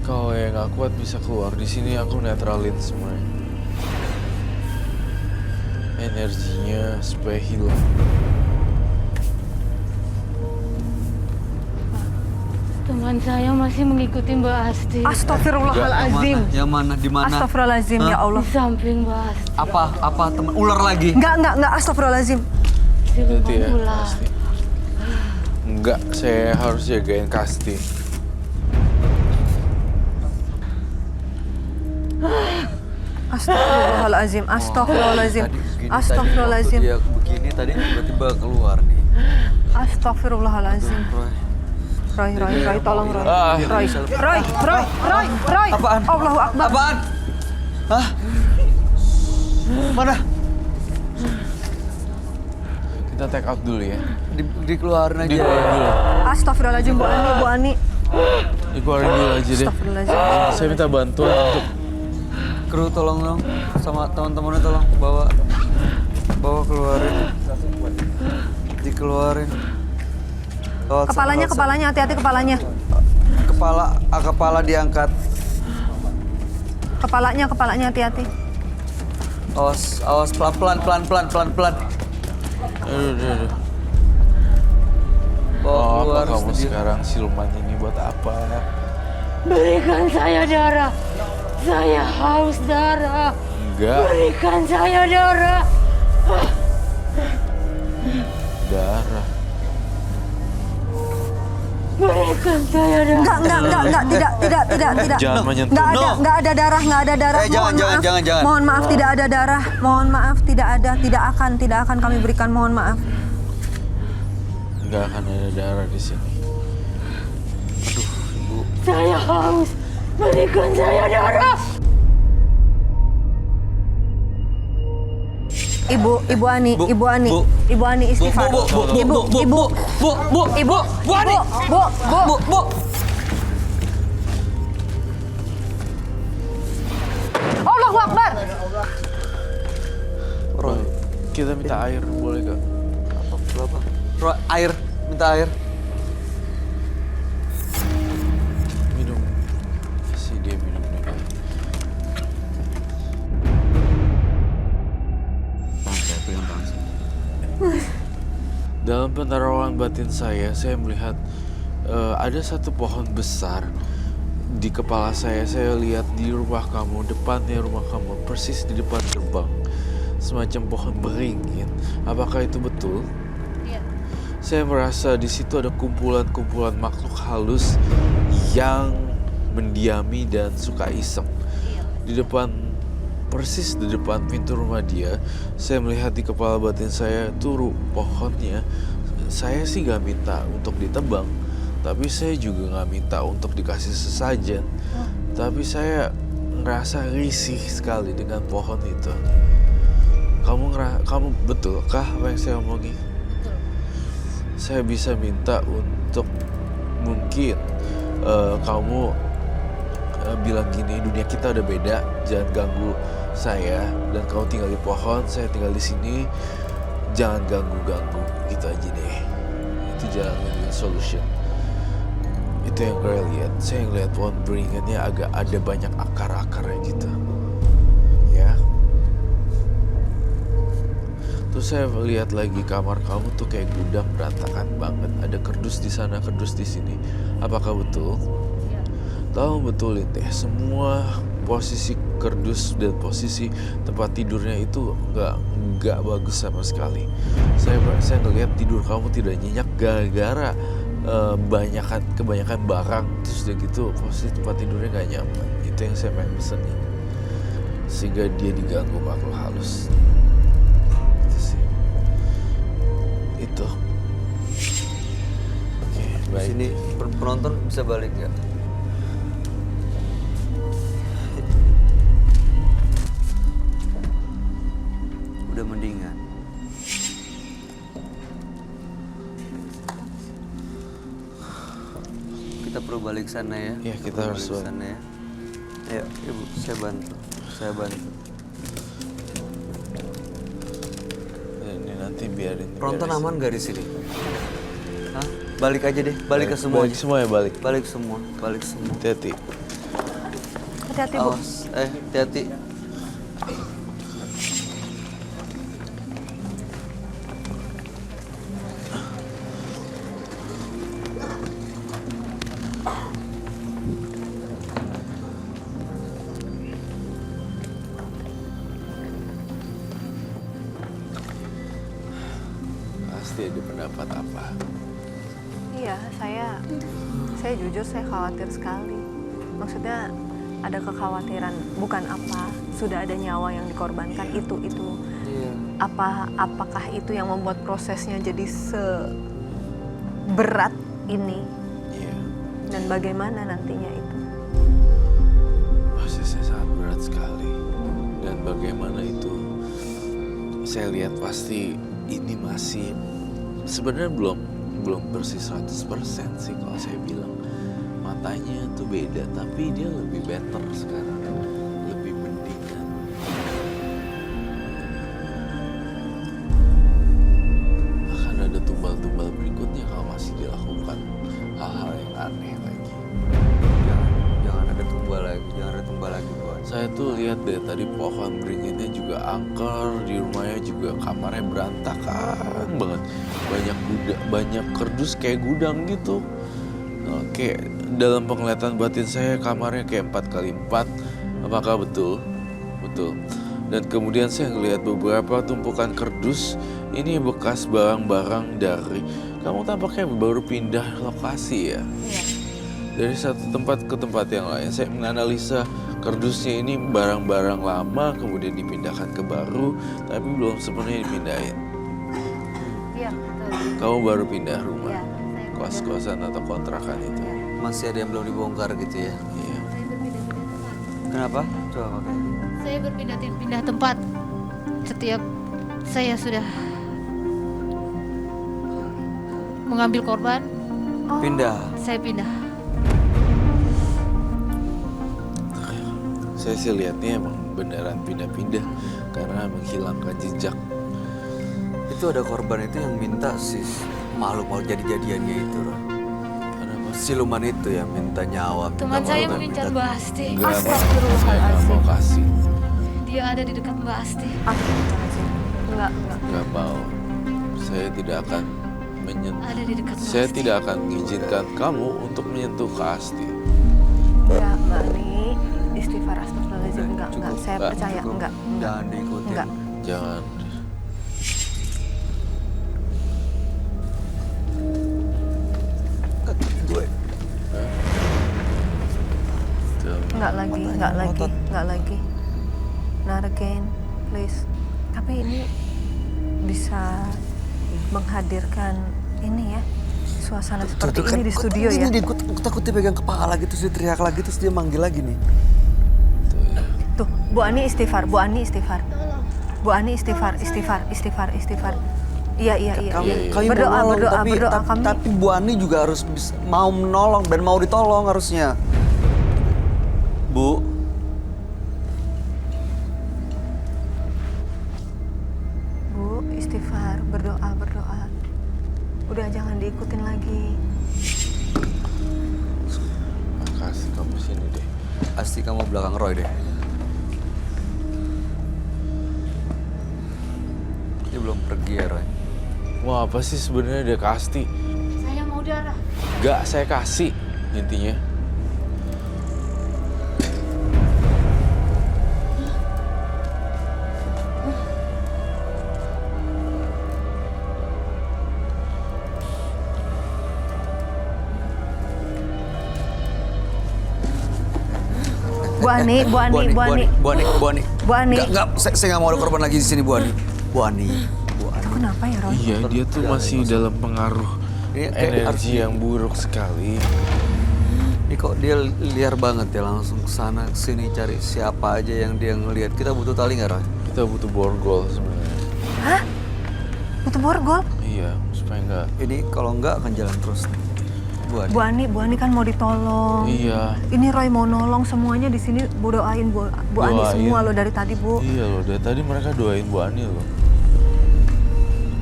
kalau yang nggak kuat bisa keluar. Di sini aku netralin semuanya. Energinya supaya hilang. Teman saya masih mengikuti Mbak Asti. Astagfirullahaladzim. Yang mana? Di mana? Astagfirullahaladzim, ya Allah. Di samping Mbak Asti. Apa teman ular lagi? Enggak, astagfirullahaladzim. Di Berarti ya, lubang ular. pasti. Enggak, saya harus jagain Kasti. Astagfirullahaladzim. Astagfirullahaladzim. Tadi begini tadi tiba-tiba keluar nih. Astagfirullahaladzim. Roy. Roy, tolong Roy. Ah. Roy. Apaan? Allahu Akbar. Apaan? Hah? Mana? Kita take out dulu ya. Dikeluarin aja. Dikeluarin dulu. Astagfirullahaladzim, Bu Ani. Dikeluarin dulu aja deh. Astagfirullahaladzim. Saya minta bantuan untuk Kru tolong dong sama teman-temannya tolong bawa keluarin. Dikeluarin. Lewat Kepalanya, hati-hati kepalanya. Kepala diangkat. Kepalanya hati-hati. Awas pelan-pelan. Aduh. Bawa Oh, keluar kamu studio. sekarang siluman ini buat apa? Berikan saya darah. Saya haus darah. Enggak, Berikan saya darah. darah. Berikan saya darah. Enggak, tidak. Jangan menyentuh. Enggak ada darah. Jangan. Mohon maaf, tidak ada darah. Mohon maaf, tidak ada, tidak akan kami berikan. Mohon maaf. Enggak akan ada darah di sini. Saya haus. Berikan saya darah. Ibu Ani istighfar. Ibu Ani. Bu. Allahu Akbar. Roy, kita minta air, boleh gak? Berapa? Roy, minta air. Minum. Si dia minum dulu. Dalam penerawan batin saya melihat ada satu pohon besar di kepala saya. Saya lihat di rumah kamu, depannya rumah kamu, persis di depan gerbang. Semacam pohon beringin. Apakah itu betul? Iya. Saya merasa di situ ada kumpulan-kumpulan makhluk halus yang mendiami dan suka iseng. Di depan, persis di depan pintu rumah dia, saya melihat di kepala batin saya itu pohonnya. Saya sih gak minta untuk ditebang, tapi saya juga gak minta untuk dikasih sesajen. Tapi saya ngerasa risih sekali dengan pohon itu. Kamu betulkah apa yang saya omongin? Betul. Saya bisa minta untuk mungkin kamu bilang gini, dunia kita udah beda, jangan ganggu saya, dan kamu tinggal di pohon, saya tinggal di sini, jangan ganggu-ganggu, gitu aja deh. Itu jalan solution. Itu yang gue lihat. Saya ngeliat pohon beringannya agak ada banyak akar-akarnya gitu. Ya. Terus saya lihat lagi kamar kamu tuh kayak gudang berantakan banget. Ada kerdus di sana, kerdus di sini. Apakah betul? Ya. Tahu betulin deh, semua posisi kerdus dan posisi tempat tidurnya itu nggak bagus sama sekali. Saya ngelihat tidur kamu tidak nyenyak gara-gara kebanyakan barang, terus udah gitu posisi tempat tidurnya nggak nyaman. Itu yang saya pengen pesenin, sehingga dia diganggu makhluk halus. Itu sih. Itu. Oke, baik. Sini penonton bisa balik nggak? Udah mendingan. Kita perlu balik sana ya. Iya, kita harus balik sana ya. Ayo, Ibu, saya bantu. Ini nanti biarin. Penonton beres. aman gak di sini? Hah? Balik aja deh, balik ke semua. Balik semua ya, balik. Balik semua. Hati-hati. Hati-hati, Bu. Awas, hati-hati. Pasti ada pendapat apa? Iya, saya jujur saya khawatir sekali. Maksudnya ada kekhawatiran, bukan apa, sudah ada nyawa yang dikorbankan itu. Iya. Apakah itu yang membuat prosesnya jadi seberat ini? Iya. Dan bagaimana nantinya itu? Prosesnya sangat berat sekali. Dan bagaimana itu? Saya lihat pasti ini masih sebenarnya belum bersih 100% sih kalau saya bilang. Matanya tuh beda, tapi dia lebih better sekarang. Lebih mendingan. Akan ada tumbal-tumbal berikutnya kalau masih dilakukan hal-hal yang aneh lagi. Jangan ada tumbal lagi, Bos. Saya tuh lihat dari tadi pohon beringinnya juga angker, di rumahnya juga kamarnya berantakan banget. Banyak kerdus kayak gudang gitu. Oke, dalam penglihatan batin saya kamarnya kayak 4x4. Apakah betul? Betul. Dan kemudian saya ngelihat beberapa tumpukan kerdus. Ini bekas barang-barang dari kamu tampaknya baru pindah lokasi ya. Iya. Dari satu tempat ke tempat yang lain. Saya menganalisa kerdusnya ini barang-barang lama kemudian dipindahkan ke baru, tapi belum sepenuhnya dipindahin. Iya, betul. Kamu baru pindah rumah, Iya, saya kos-kosan atau kontrakan itu. Iya. Masih ada yang belum dibongkar gitu ya. Iya. Saya berpindah-pindah tempat. Kenapa? Coba pakai. Saya berpindah-pindah tempat. Setiap saya sudah mengambil korban, Pindah. saya pindah. Saya sih lihatnya emang beneran pindah-pindah karena menghilangkan jejak. Itu ada korban itu yang minta si makhluk jadi-jadiannya itu. Kenapa? Siluman itu yang minta nyawa. Teman minta saya makhluk, mengincar minta- Mbak Asti. Enggak, saya nggak Astagfirullahaladzim. mau kasih. Dia ada di dekat Mbak Asti. Enggak. Nggak mau. Saya tidak akan menyentuh. Ada di dekat Mbak Saya Asti. tidak akan mengizinkan kamu untuk menyentuh ke Asti. Enggak, Mbak Ani. Istighfar, astagfirullahaladzim. Enggak. Saya Enggak, percaya, cukup. enggak. Jangan diikutin. Enggak. Jangan. Gue. Tuh. Enggak lagi. Not again, please. Tapi ini bisa menghadirkan ini ya, suasana seperti ini di studio ya. Ini dia, gue takut dia pegang kepala gitu, terus dia teriak lagi, terus dia manggil lagi nih. Tuh, Tuh, Bu Ani istighfar, Bu Ani istighfar. Bu Ani istighfar. Iya. Kami Berdoa, mau nolong, berdoa, tapi, berdoa. tapi Bu Ani juga harus mau menolong dan mau ditolong harusnya. Bu. Bu, istighfar, berdoa. Udah jangan diikutin lagi. Makasih kamu sini deh. Pasti kamu belakang Roy deh. Dia belum pergi ya, Roy. Mau apa sih sebenarnya dia Kasti? Saya mau darah. Gak saya kasih intinya. Bu Ani. Bu Ani. Enggak, saya nggak mau ada korban lagi di sini, Bu Ani. Bu Ani. Itu kenapa ya, Roy? Iya, dia tuh masih dalam pengaruh Ini kayak energi yang buruk sekali. Ini kok dia liar banget ya, langsung kesana kesini cari siapa aja yang dia ngelihat. Kita butuh tali nggak, Roy? Kita butuh borgol sebenarnya. Hah? Butuh borgol? Iya, supaya nggak. Ini kalau nggak akan jalan terus nih. Bu Ani kan mau ditolong. Iya. Ini Roy mau nolong semuanya di sini. Bu doain Bu Ani Doain. semua loh dari tadi, Bu. Iya loh, dari tadi mereka doain Bu Ani loh.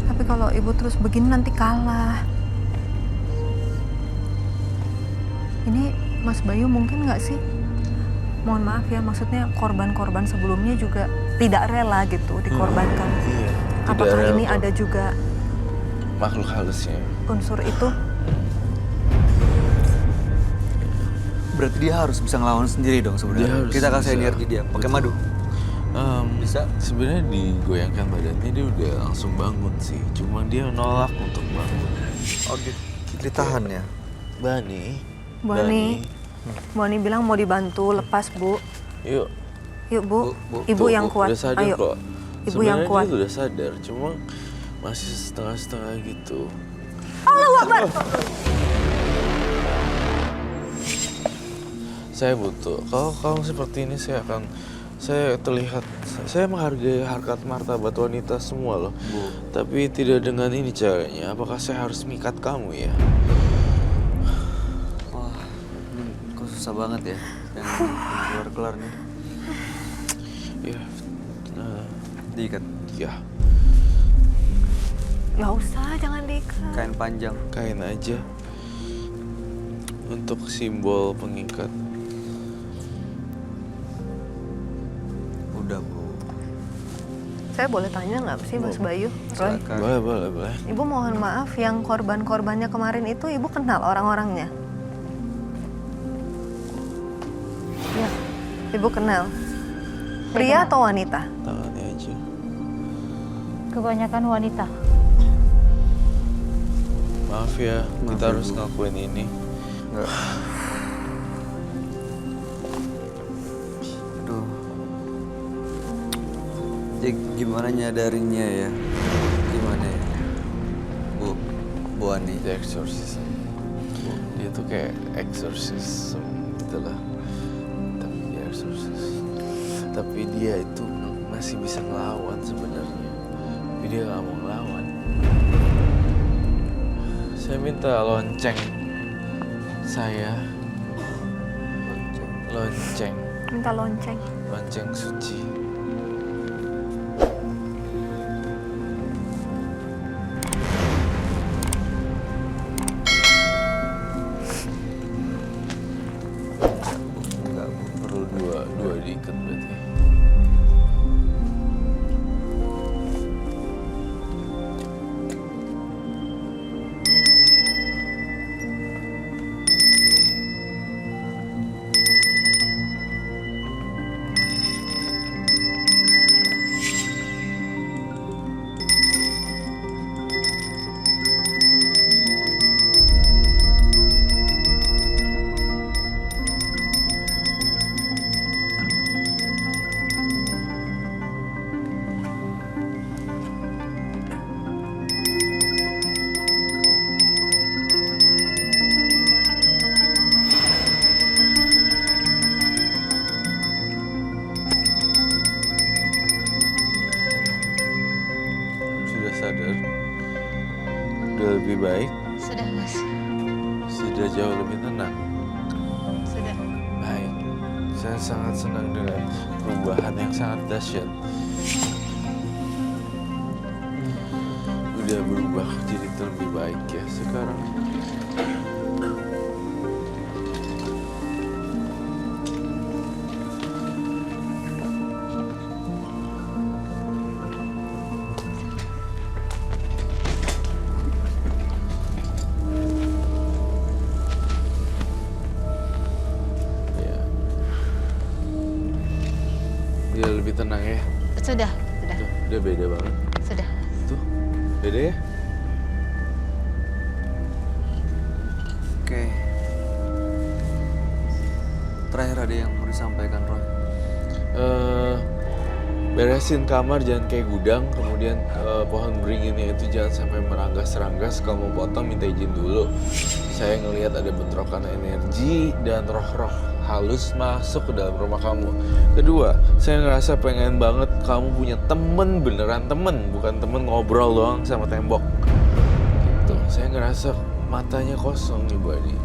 Tapi kalau Ibu terus begini nanti kalah. Ini Mas Bayu mungkin nggak sih? Mohon maaf ya, maksudnya korban-korban sebelumnya juga tidak rela gitu dikorbankan. Iya. Tidak Apakah rela ini kok. ada juga Makhluk halusnya. unsur itu? Berarti dia harus bisa ngelawan sendiri dong Dia sebenarnya. harus Kita kasih bisa. energi dia, pakai madu. Bisa? Sebenarnya digoyangkan badannya dia udah langsung bangun sih. Cuma dia nolak untuk bangun. Oh, ditahan ya. Bani. Bu Ani bilang mau dibantu lepas, Bu. Yuk. Yuk, Bu. Ibu Tuh, yang kuat. Udah sadar Ayo. kok. Ibu yang Sebenarnya kuat. dia udah sadar, cuma masih setengah-setengah gitu. Allahu Akbar. Saya butuh. Kalau kamu seperti ini, saya terlihat, saya menghargai harkat martabat wanita semua loh. Tapi tidak dengan ini caranya. Apakah saya harus mikat kamu ya? Wah, ini kok susah banget ya. Yang keluar-keluar nih. Ya, Diikat. ya, Nggak usah, jangan diikat. Kain panjang. kain aja untuk simbol pengikat. Udah, Bu. Saya boleh tanya nggak sih, Mas Bayu? Roy? Silakan. Boleh. Ibu mohon maaf, yang korban-korbannya kemarin itu Ibu kenal orang-orangnya? Ya, Ibu kenal. Pria atau wanita? Tangannya aja. Kebanyakan wanita. Maaf ya, Maaf kita ya, harus Bu. ngakuin ini. Enggak. Aduh. Jadi gimana nyadarinnya ya? Gimana ya? Bu Ani. The exorcism. Dia tuh kayak exorcism gitu lah. Tapi dia exorcist. Tapi dia itu masih bisa ngelawan sebenarnya. Tapi dia nggak mau ngelawan. Saya minta lonceng. Saya lonceng. Minta lonceng. Lonceng suci. Enggak, Bu. Perlu dua diikat berarti. Saya sangat senang dengan perubahan yang sangat dahsyat. Udah berubah jadi lebih baik ya sekarang. Ya. Dia lebih tenang ya. Sudah. Tuh, udah beda banget. Sudah. Tuh, beda ya. Oke. Terakhir ada yang mau disampaikan, Roy? Beresin kamar jangan kayak gudang, kemudian pohon beringinnya itu jangan sampai meranggas-ranggas. Kalau mau potong minta izin dulu. Saya ngelihat ada bentrokan energi dan roh-roh halus masuk ke dalam rumah kamu. Kedua, saya ngerasa pengen banget kamu punya temen, beneran temen, bukan temen ngobrol doang sama tembok. Gitu. Saya ngerasa matanya kosong nih, Buddy.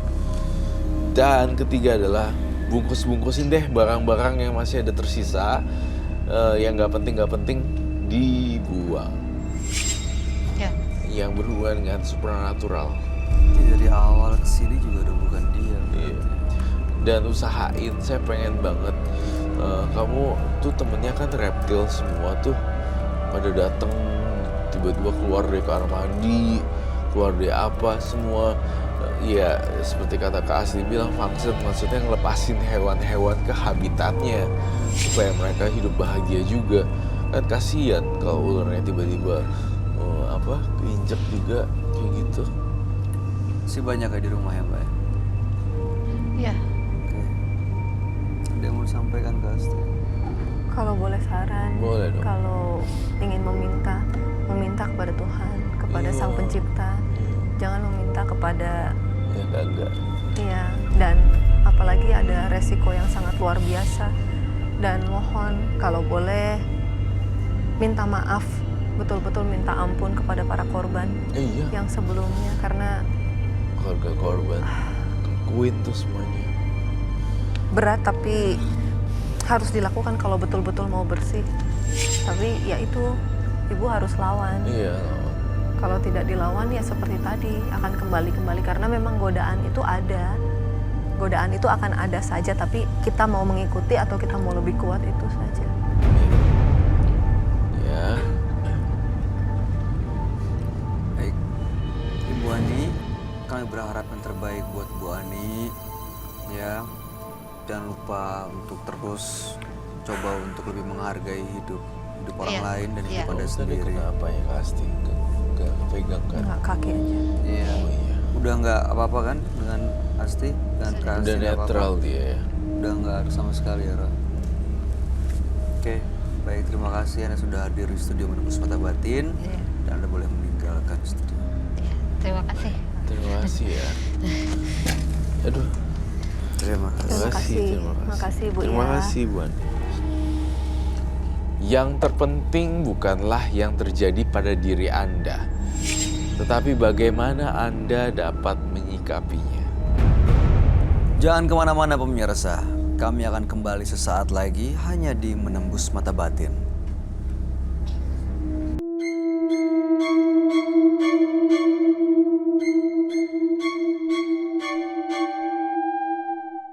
Dan ketiga adalah bungkus-bungkusin deh barang-barang yang masih ada tersisa, yang nggak penting dibuang. Ya. Yang berhubungan dengan supernatural. Dari awal kesini juga udah bukan dia. Iya. Dan usahain, saya pengen banget kamu tuh temennya kan reptil semua tuh pada dateng tiba-tiba keluar dari kamar mandi, keluar dari apa semua. Ya seperti kata Kak Asli bilang, maksudnya ngelepasin hewan-hewan ke habitatnya supaya mereka hidup bahagia juga. Kan kasihan kalau ularnya tiba-tiba keinjek juga kayak gitu. Masih banyak ya di rumah ya, Mbak? Ya. Oke. Ada yang mau disampaikan ke Asti? Kalau boleh saran, Boleh dong. kalau ingin meminta kepada Tuhan, kepada Iya. Sang Pencipta, jangan meminta kepada Ya enggak. iya, dan apalagi ada resiko yang sangat luar biasa. Dan mohon kalau boleh minta maaf, betul-betul minta ampun kepada para korban Iya, yang sebelumnya, karena keluarga korban kuit tuh semuanya. berat tapi harus dilakukan kalau betul-betul mau bersih. Tapi ya itu, ibu harus lawan. Iya. Kalau tidak dilawan ya seperti tadi akan kembali karena memang godaan itu ada. Godaan itu akan ada saja, tapi kita mau mengikuti atau kita mau lebih kuat itu saja. Ya. Baik. Ibu Ani, kami berharap yang terbaik buat Bu Ani. Ya, jangan lupa untuk terus coba untuk lebih menghargai hidup orang Iya, lain dan hidup iya. Anda Tadi sendiri. kenapa ya pasti nggak pegang kan? Enggak, kaki aja. Iya. Oh iya. Udah nggak apa-apa kan dengan Asti? Dengan Kak Asti Udah nggak apa-apa? netral dia ya. Udah nggak ada sama sekali ya, Roy? Oke, baik, terima kasih Anda sudah hadir di studio Menembus Mata Batin. Iya. Dan Anda boleh meninggalkan studio. Ya. Terima kasih. Terima kasih ya. Aduh. Terima kasih. Terima kasih. Terima Terima kasih, Bu, Terima ya. kasih, Bu Ani. Yang terpenting bukanlah yang terjadi pada diri Anda, tetapi bagaimana Anda dapat menyikapinya. Jangan kemana-mana pemirsa. Kami akan kembali sesaat lagi hanya di Menembus Mata Batin.